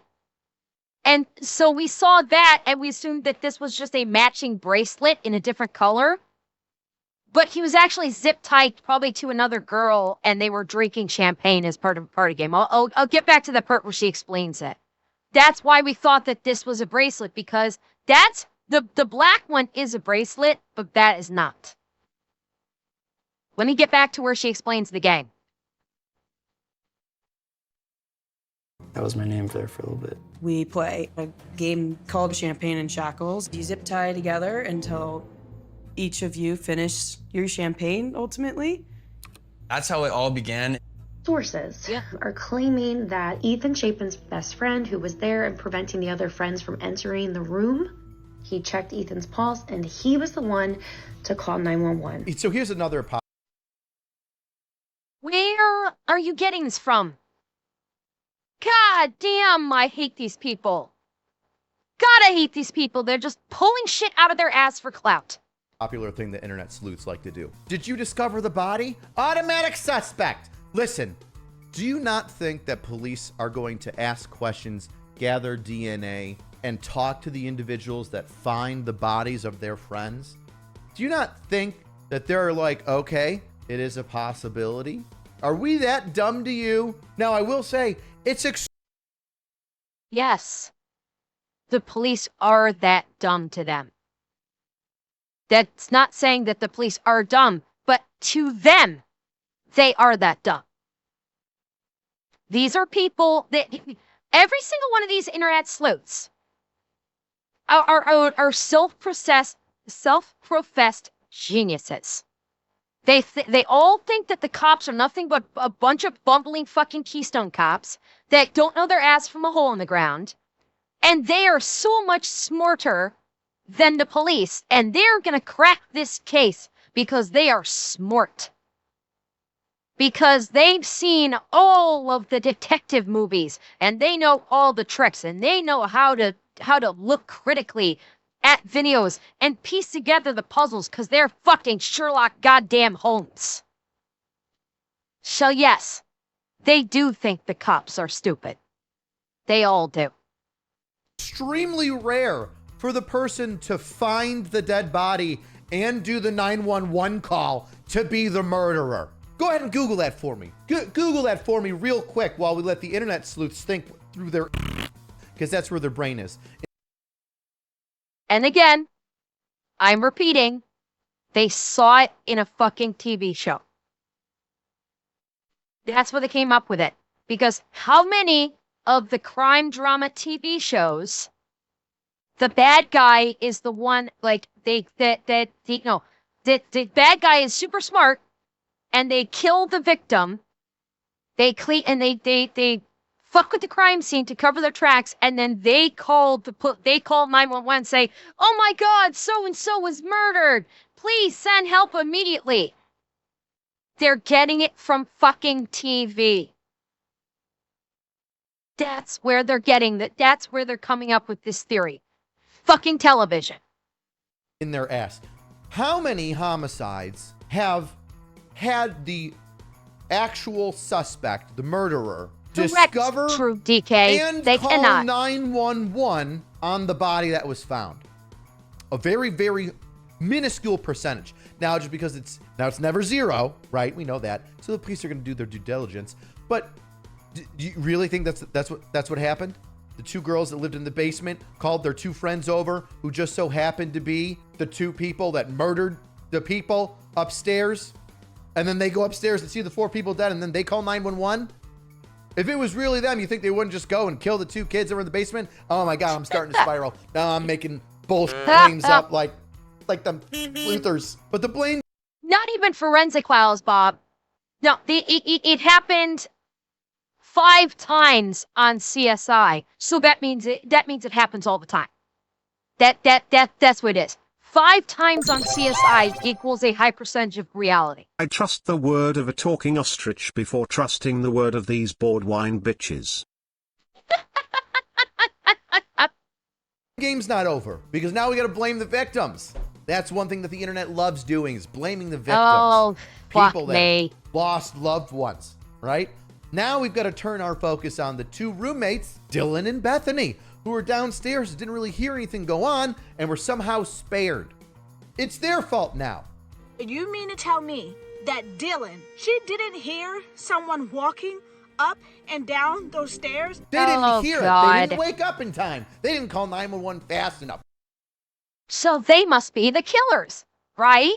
And so we saw that and we assumed that this was just a matching bracelet in a different color. But he was actually zip tied probably to another girl and they were drinking champagne as part of a party game. I'll get back to the part where she explains it. That's why we thought that this was a bracelet, because that's the black one is a bracelet, but that is not. Let me get back to where she explains the game. That was my name there for a little bit. We play a game called Champagne and Shackles. You zip tie together until each of you finish your champagne, ultimately. That's how it all began. Sources are claiming that Ethan Chapin's best friend, who was there and preventing the other friends from entering the room, he checked Ethan's pulse and he was the one to call 911. So here's another Where are you getting this from? God damn, I hate these people. God, I hate these people. They're just pulling shit out of their ass for clout. Popular thing that internet sleuths like to do. Did you discover the body? Automatic suspect. Listen, do you not think that police are going to ask questions, gather DNA, and talk to the individuals that find the bodies of their friends? Do you not think that they're like, okay, it is a possibility? Are we that dumb to you? Now, I will say, it's yes, the police are that dumb to them. That's not saying that the police are dumb, but to them, they are that dumb. These are people that every single one of these internet sleuths are self-professed geniuses. They all think that the cops are nothing but a bunch of bumbling fucking Keystone cops that don't know their ass from a hole in the ground. And they are so much smarter than the police. And they're going to crack this case because they are smart. Because they've seen all of the detective movies. And they know all the tricks. And they know how to look critically at videos and piece together the puzzles because they're fucking Sherlock goddamn Holmes. So yes, they do think the cops are stupid. They all do. Extremely rare for the person to find the dead body and do the 911 call to be the murderer. Go ahead and Google that for me. Google that for me real quick while we let the internet sleuths think through their... because that's where their brain is. And again, I'm repeating, they saw it in a fucking TV show. That's where they came up with it. Because how many of the crime drama TV shows, the bad guy is the one, like, the bad guy is super smart, and they kill the victim, they fuck with the crime scene to cover their tracks, and then they call 911 and say, "Oh my God, so and so was murdered. Please send help immediately." They're getting it from fucking TV. That's where they're getting that. That's where they're coming up with this theory. Fucking television. In their ass. How many homicides have had the actual suspect, the murderer, discover true DK and they call cannot 911 on the body that was found? A very, very minuscule percentage. Now, just because it's never zero, right? We know that. So the police are going to do their due diligence. But Do you really think that's what happened? The two girls that lived in the basement called their two friends over, who just so happened to be the two people that murdered the people upstairs, and then they go upstairs and see the 4 people dead, and then they call 911? If it was really them, you think they wouldn't just go and kill the 2 kids that were in the basement? Oh my God, I'm starting to spiral. Now I'm making bullshit claims up like them sleuthers. But the blame... Not even forensic files, Bob. No, it happened 5 times on CSI. So that means it happens all the time. That's what it is. 5 times on CSI equals a high percentage of reality. I trust the word of a talking ostrich before trusting the word of these bored wine bitches. Game's not over, because now we gotta blame the victims. That's one thing that the internet loves doing, is blaming the victims. Oh, people fuck me. that lost loved ones, right? Now we've got to turn our focus on the 2 roommates, Dylan and Bethany, who were downstairs and didn't really hear anything go on and were somehow spared. It's their fault now. You mean to tell me that Dylan, she didn't hear someone walking up and down those stairs? They didn't hear it. They didn't wake up in time. They didn't call 911 fast enough. So they must be the killers, right?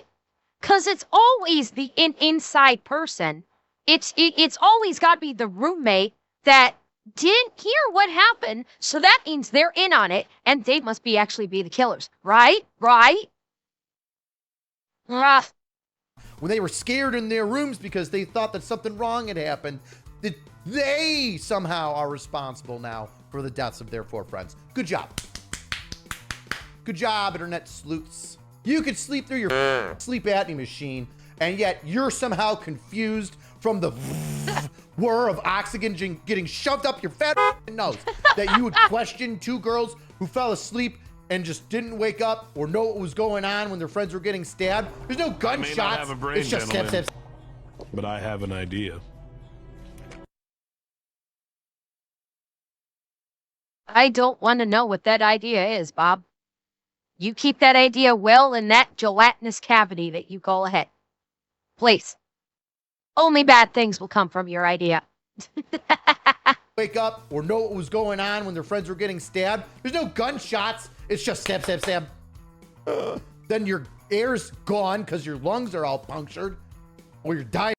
Because it's always the inside person. It's always got to be the roommate that didn't hear what happened, so that means they're in on it, and they must actually be the killers, right? Right? When they were scared in their rooms because they thought that something wrong had happened, that they somehow are responsible now for the deaths of their 4 friends. Good job. Good job, internet sleuths. You could sleep through your sleep apnea machine, and yet you're somehow confused from the whir of oxygen getting shoved up your fat nose, that you would question 2 girls who fell asleep and just didn't wake up or know what was going on when their friends were getting stabbed. There's no gunshots. I may not have a brain, it's just gentlemen, steps. but I have an idea. I don't want to know what that idea is, Bob. You keep that idea well in that gelatinous cavity that you call a head. Please. Only bad things will come from your idea. Wake up or know what was going on when their friends were getting stabbed. There's no gunshots. It's just stab, stab, stab. Then your air's gone because your lungs are all punctured, or you're dying.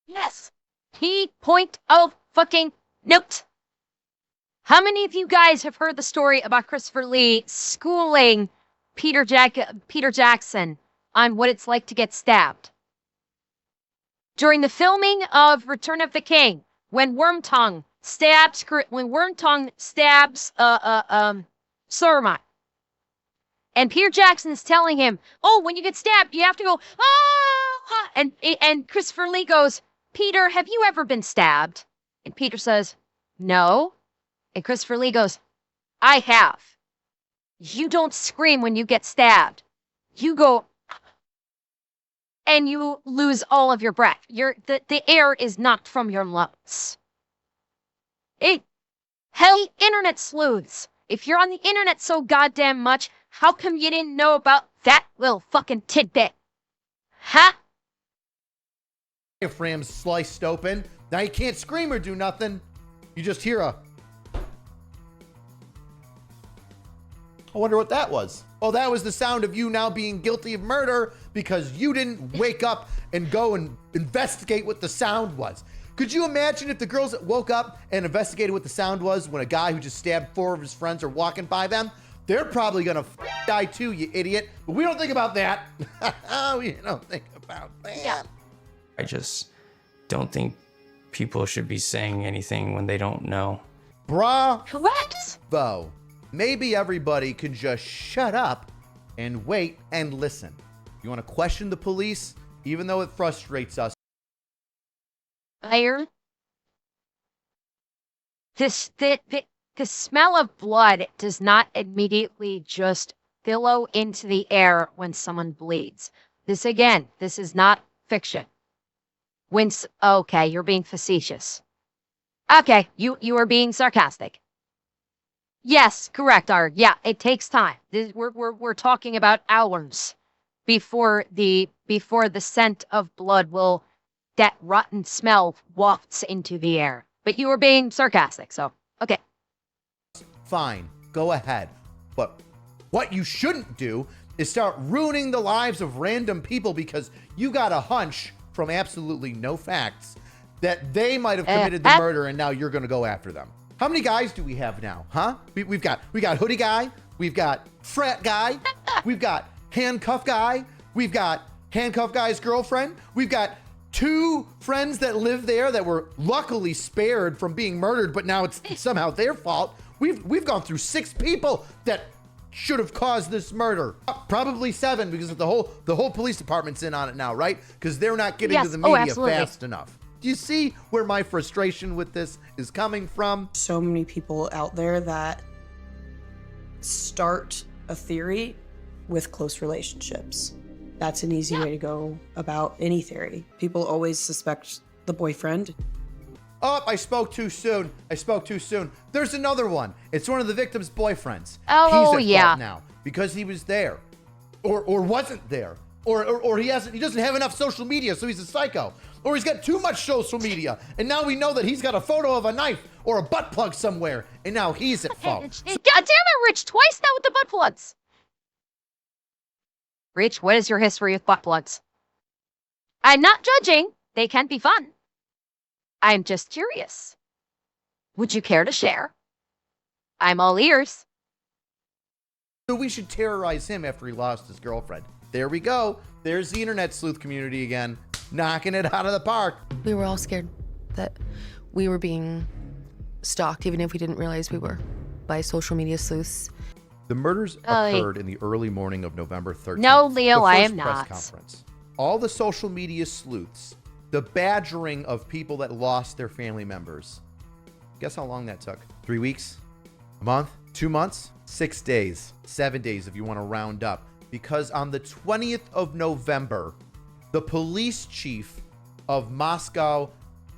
Yes. Key point of fucking note. How many of you guys have heard the story about Christopher Lee schooling Peter Jackson on what it's like to get stabbed? During the filming of Return of the King, when Wormtongue stabs Saruman, and Peter Jackson's telling him, "Oh, when you get stabbed, you have to go ah!" And Christopher Lee goes, "Peter, have you ever been stabbed?" And Peter says, "No." And Christopher Lee goes, "I have. You don't scream when you get stabbed. You go, and you lose all of your breath. The air is knocked from your lungs." Hell, internet sleuths. If you're on the internet so goddamn much, how come you didn't know about that little fucking tidbit? Huh? Diaphragm's sliced open. Now you can't scream or do nothing. You just hear a... I wonder what that was. Oh, that was the sound of you now being guilty of murder because you didn't wake up and go and investigate what the sound was. Could you imagine if the girls that woke up and investigated what the sound was when a guy who just stabbed 4 of his friends are walking by them? They're probably gonna die too, you idiot. But we don't think about that. We don't think about that. Yeah. I just don't think people should be saying anything when they don't know. Bravo. Maybe everybody can just shut up and wait and listen. You want to question the police, even though it frustrates us. Fire. The smell of blood does not immediately just billow into the air when someone bleeds. This is not fiction. Okay, you're being facetious. Okay, you are being sarcastic. Yes, correct, Arg. Yeah, it takes time. We're talking about hours before the scent of blood that rotten smell wafts into the air. But you were being sarcastic, so, okay. Fine, go ahead. But what you shouldn't do is start ruining the lives of random people because you got a hunch from absolutely no facts that they might have committed the murder, and now you're going to go after them. How many guys do we have now, huh? We've got hoodie guy, we've got frat guy, we've got handcuff guy, we've got handcuff guy's girlfriend, we've got 2 friends that live there that were luckily spared from being murdered, but now it's somehow their fault. We've gone through 6 people that should have caused this murder. Probably 7 because the whole police department's in on it now, right? Because they're not getting to the media fast enough. Do you see where my frustration with this is coming from? So many people out there that start a theory with close relationships. That's an easy way to go about any theory. People always suspect the boyfriend. Oh, I spoke too soon. There's another one. It's one of the victim's boyfriends. Oh, He's at fault now because he was there or wasn't there. Or he doesn't have enough social media, so he's a psycho. Or he's got too much social media, and now we know that he's got a photo of a knife or a butt plug somewhere, and now he's at fault. God damn it, Rich, twice now with the butt plugs. Rich, what is your history with butt plugs? I'm not judging. They can be fun. I'm just curious. Would you care to share? I'm all ears. So we should terrorize him after he lost his girlfriend. There we go. There's the internet sleuth community again, knocking it out of the park. We were all scared that we were being stalked, even if we didn't realize we were, by social media sleuths. The murders occurred in the early morning of November 13th. No, Leo, I am press not. Conference. All the social media sleuths, the badgering of people that lost their family members. Guess how long that took? 3 weeks? A month? 2 months? 6 days? 7 days if you want to round up. Because on the 20th of November, the police chief of Moscow,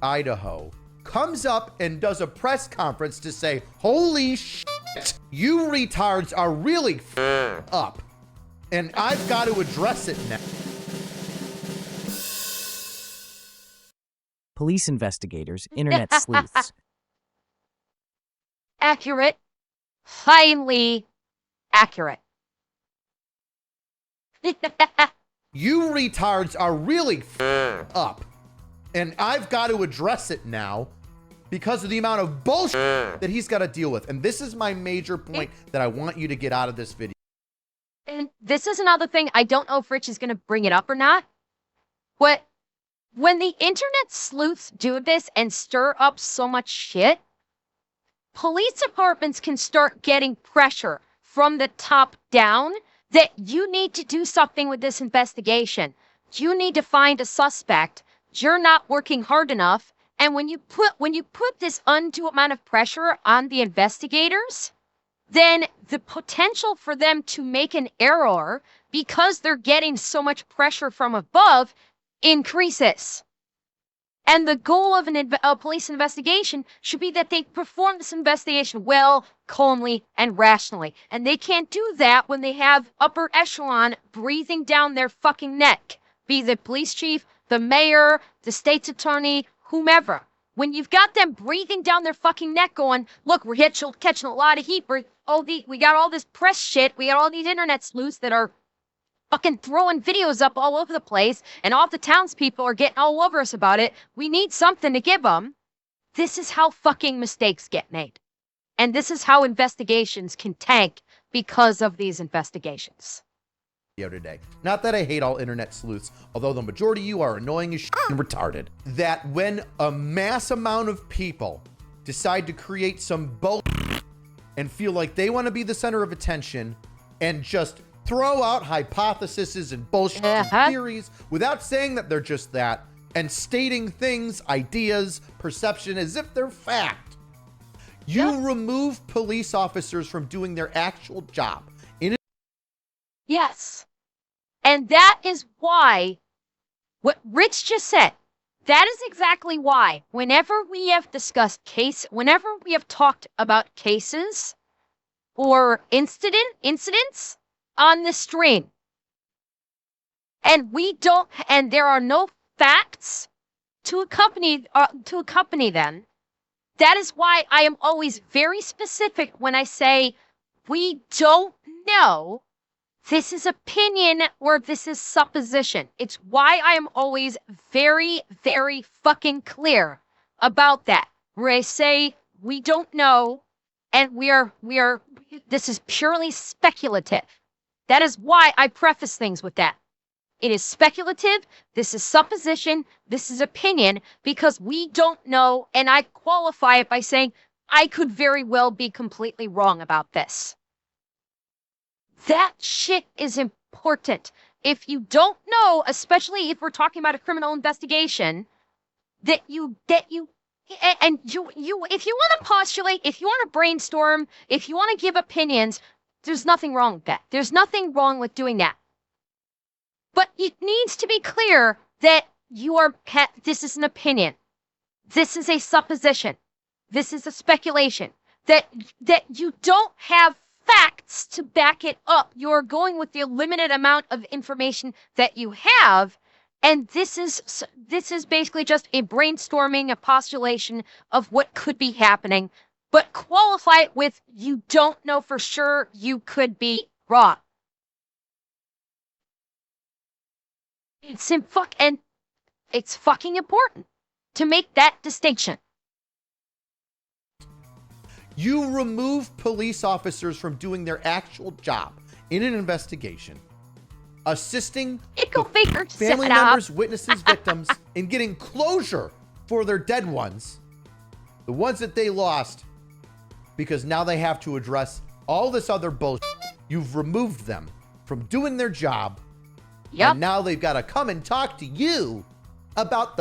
Idaho, comes up and does a press conference to say, holy shit, you retards are really up. And I've got to address it now. Police investigators, internet sleuths. Accurate. Finally accurate. You retards are really up. And I've got to address it now because of the amount of bullshit that he's got to deal with. And this is my major point that I want you to get out of this video. And this is another thing. I don't know if Rich is going to bring it up or not. But when the internet sleuths do this and stir up so much shit, police departments can start getting pressure from the top down that you need to do something with this investigation. You need to find a suspect. You're not working hard enough. And when you put this undue amount of pressure on the investigators, then the potential for them to make an error because they're getting so much pressure from above increases. And the goal of a police investigation should be that they perform this investigation well, calmly, and rationally. And they can't do that when they have upper echelon breathing down their fucking neck. Be the police chief, the mayor, the state's attorney, whomever. When you've got them breathing down their fucking neck going, look, we're catching a lot of heat. We got all this press shit. We got all these internet sleuths that are fucking throwing videos up all over the place, and all the townspeople are getting all over us about it. We need something to give them. This is how fucking mistakes get made. And this is how investigations can tank because of these investigations. Today. Not that I hate all internet sleuths, although the majority of you are annoying as shit and retarded. That when a mass amount of people decide to create some bullshit and feel like they want to be the center of attention and just throw out hypotheses and bullshit and theories without saying that they're just that and stating things, ideas, perception as if they're fact. You remove police officers from doing their actual job. Yes. And that is why what Rich just said, that is exactly why whenever we have discussed whenever we have talked about cases or incidents on the stream, and there are no facts to accompany them, That is why I am always very specific when I say we don't know. This is opinion or this is supposition. It's why I am always very, very fucking clear about that. Where I say we don't know and this is purely speculative. That is why I preface things with that. It is speculative, this is supposition, this is opinion, because we don't know, and I qualify it by saying I could very well be completely wrong about this. That shit is important. If you don't know, especially if we're talking about a criminal investigation, if you want to postulate, if you want to brainstorm, if you want to give opinions, there's nothing wrong with that. There's nothing wrong with doing that. But it needs to be clear that this is an opinion. This is a supposition. This is a speculation. That you don't have facts to back it up. You're going with the limited amount of information that you have. And this is basically just a brainstorming, a postulation of what could be happening. But qualify it with you don't know for sure, you could be wrong. It's fucking important to make that distinction. You remove police officers from doing their actual job in an investigation, assisting family members, witnesses, victims in getting closure for their dead ones, the ones that they lost, because now they have to address all this other bullshit. You've removed them from doing their job. Yep. And now they've got to come and talk to you about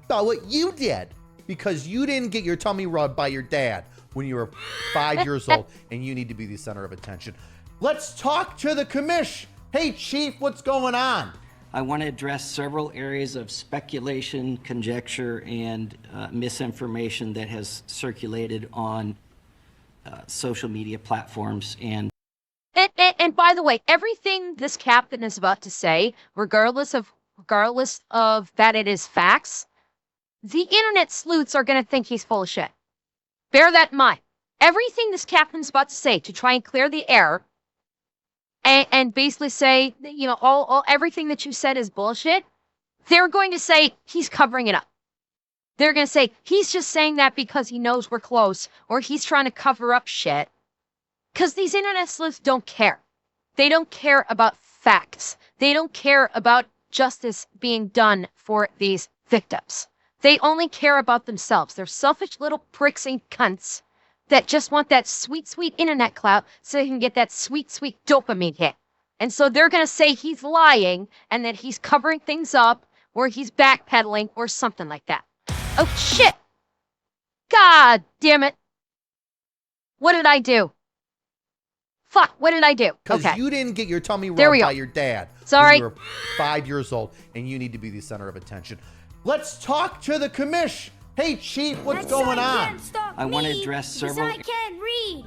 what you did because you didn't get your tummy rubbed by your dad when you were 5 years old and you need to be the center of attention. Let's talk to the commish. Hey, Chief, what's going on? I want to address several areas of speculation, conjecture, and misinformation that has circulated on social media platforms and And by the way, everything this captain is about to say, regardless of that it is facts, the internet sleuths are going to think he's full of shit. Bear that in mind. Everything this captain's about to say to try and clear the air and basically say, you know, everything that you said is bullshit, they're going to say he's covering it up. They're going to say he's just saying that because he knows we're close or he's trying to cover up shit. Because these internet sleuths don't care. They don't care about facts. They don't care about justice being done for these victims. They only care about themselves. They're selfish little pricks and cunts that just want that sweet, sweet internet clout so they can get that sweet, sweet dopamine hit. And so they're going to say he's lying and that he's covering things up or he's backpedaling or something like that. Oh, shit. God damn it. What did I do? Fuck, what did I do? Because you didn't get your tummy rubbed by your dad. Sorry. When you were 5 years old and you need to be the center of attention. Let's talk to the commish. Hey, Chief, what's going on? I want to address several I can't read.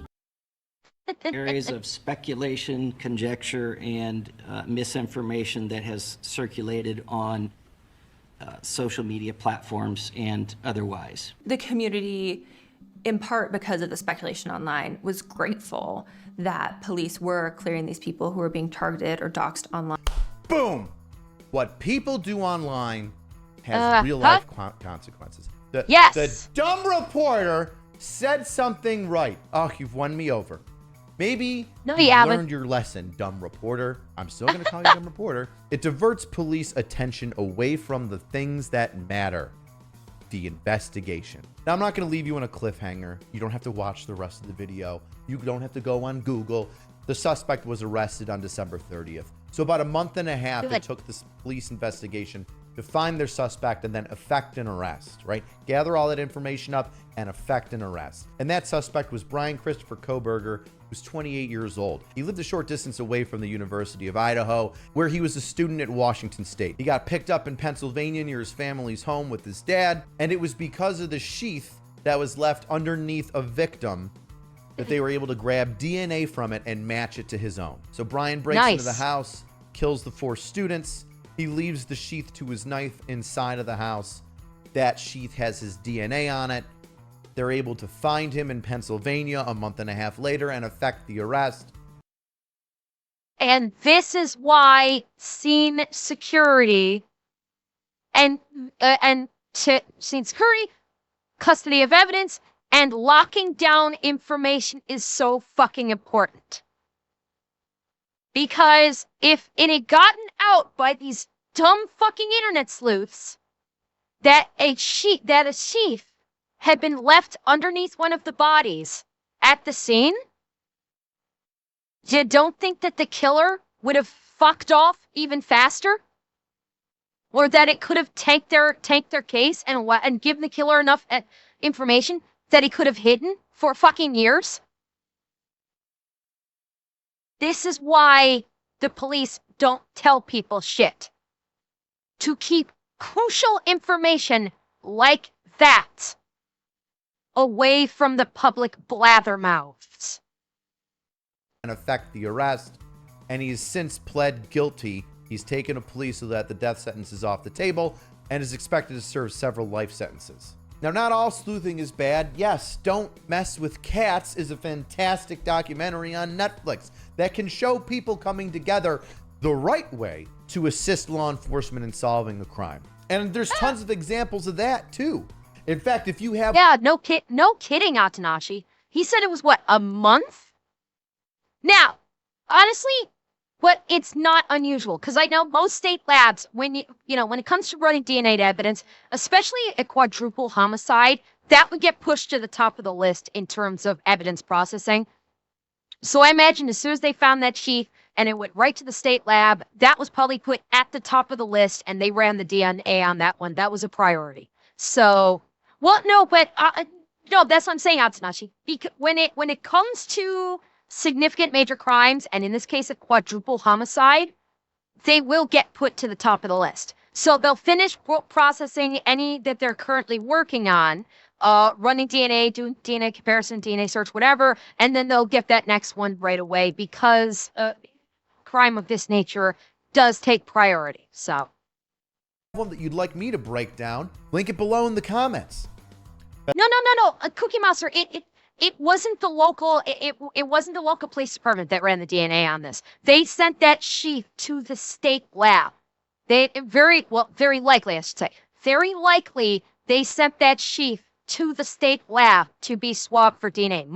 areas of speculation, conjecture, and misinformation that has circulated on social media platforms and otherwise. The community, in part because of the speculation online, was grateful that police were clearing these people who were being targeted or doxxed online. Boom! What people do online has real-life consequences. The dumb reporter said something right. Oh, you've won me over. Maybe you learned your lesson, dumb reporter. I'm still going to call you dumb reporter. It diverts police attention away from the things that matter. The investigation. Now, I'm not going to leave you on a cliffhanger. You don't have to watch the rest of the video. You don't have to go on Google. The suspect was arrested on December 30th. So about a month and a half it took this police investigation to find their suspect and then effect an arrest, right? Gather all that information up and effect an arrest. And that suspect was Brian Christopher Koberger, who's 28 years old. He lived a short distance away from the University of Idaho, where he was a student at Washington State. He got picked up in Pennsylvania near his family's home with his dad, and it was because of the sheath that was left underneath a victim that they were able to grab DNA from it and match it to his own. So Brian breaks into the house, kills the 4 students. He leaves the sheath to his knife inside of the house. That sheath has his DNA on it. they're able to find him in Pennsylvania a month and a half later and effect the arrest. And this is why scene security and scene security, custody of evidence, and locking down information is so fucking important. Because if it had gotten out by these dumb fucking internet sleuths that a sheath had been left underneath one of the bodies at the scene, you don't think that the killer would have fucked off even faster? Or that it could have tanked their case and given the killer enough information that he could have hidden for fucking years? This is why the police don't tell people shit. To keep crucial information like that away from the public blabbermouths. And effect the arrest, and he's since pled guilty. He's taken a plea so that the death sentence is off the table and is expected to serve several life sentences. Now, not all sleuthing is bad. Yes, Don't Mess with Cats is a fantastic documentary on Netflix that can show people coming together the right way to assist law enforcement in solving a crime. And there's tons of examples of that too. In fact, if you have... Yeah, no kidding, Atanashi. He said it was, what, a month? Now, honestly, but it's not unusual, because I know most state labs, when it comes to running DNA evidence, especially a quadruple homicide, that would get pushed to the top of the list in terms of evidence processing. So I imagine as soon as they found that sheath and it went right to the state lab, that was probably put at the top of the list, and they ran the DNA on that one. That was a priority. So, well, no, but no, that's what I'm saying, Atsunashi. Because when it comes to significant major crimes, and in this case a quadruple homicide, they will get put to the top of the list. So they'll finish processing any that they're currently working on, running DNA, doing DNA comparison, DNA search, whatever, and then they'll get that next one right away, because crime of this nature does take priority. So, one that you'd like me to break down, link it below in the comments. No, Cookie Monster, it wasn't the local, it wasn't the local police department that ran the DNA on this. They sent that sheath to the state lab. Very likely, I should say. Very likely, they sent that sheath to the state lab to be swabbed for DNA.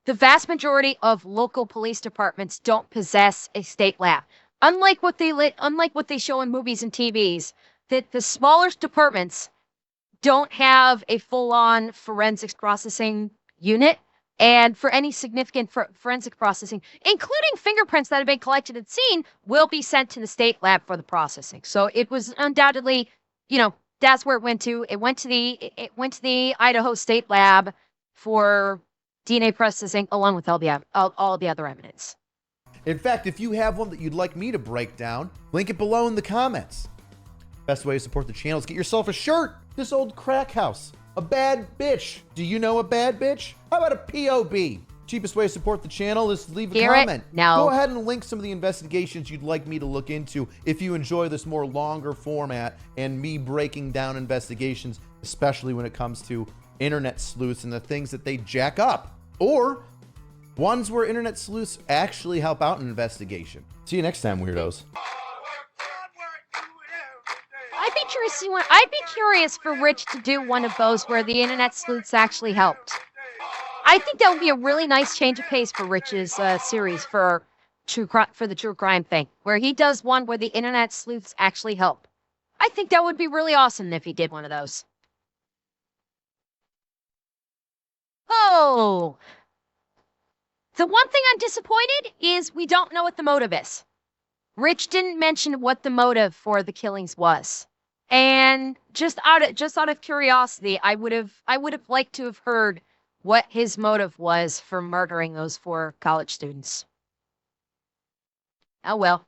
The vast majority of local police departments don't possess a state lab. Unlike what they show in movies and TVs, that the smaller departments don't have a full-on forensics processing unit, and for any significant forensic processing, including fingerprints that have been collected at scene, will be sent to the state lab for the processing. So it was undoubtedly, that's where it went to. It went to the Idaho State Lab for DNA processing, along with all the other evidence. In fact, if you have one that you'd like me to break down, link it below in the comments. Best way to support the channel is get yourself a shirt. This old crack house. A bad bitch. Do you know a bad bitch? How about a POB? Cheapest way to support the channel is to leave a comment. No. Go ahead and link some of the investigations you'd like me to look into if you enjoy this more longer format and me breaking down investigations, especially when it comes to internet sleuths and the things that they jack up. Or ones where internet sleuths actually help out an investigation. See you next time, weirdos. I'd be curious for Rich to do one of those where the internet sleuths actually helped. I think that would be a really nice change of pace for Rich's series for the true crime thing, where he does one where the internet sleuths actually help. I think that would be really awesome if he did one of those. Oh, the one thing I'm disappointed is we don't know what the motive is. Rich didn't mention what the motive for the killings was. And just out of curiosity, I would have liked to have heard what his motive was for murdering those 4 college students. Oh well.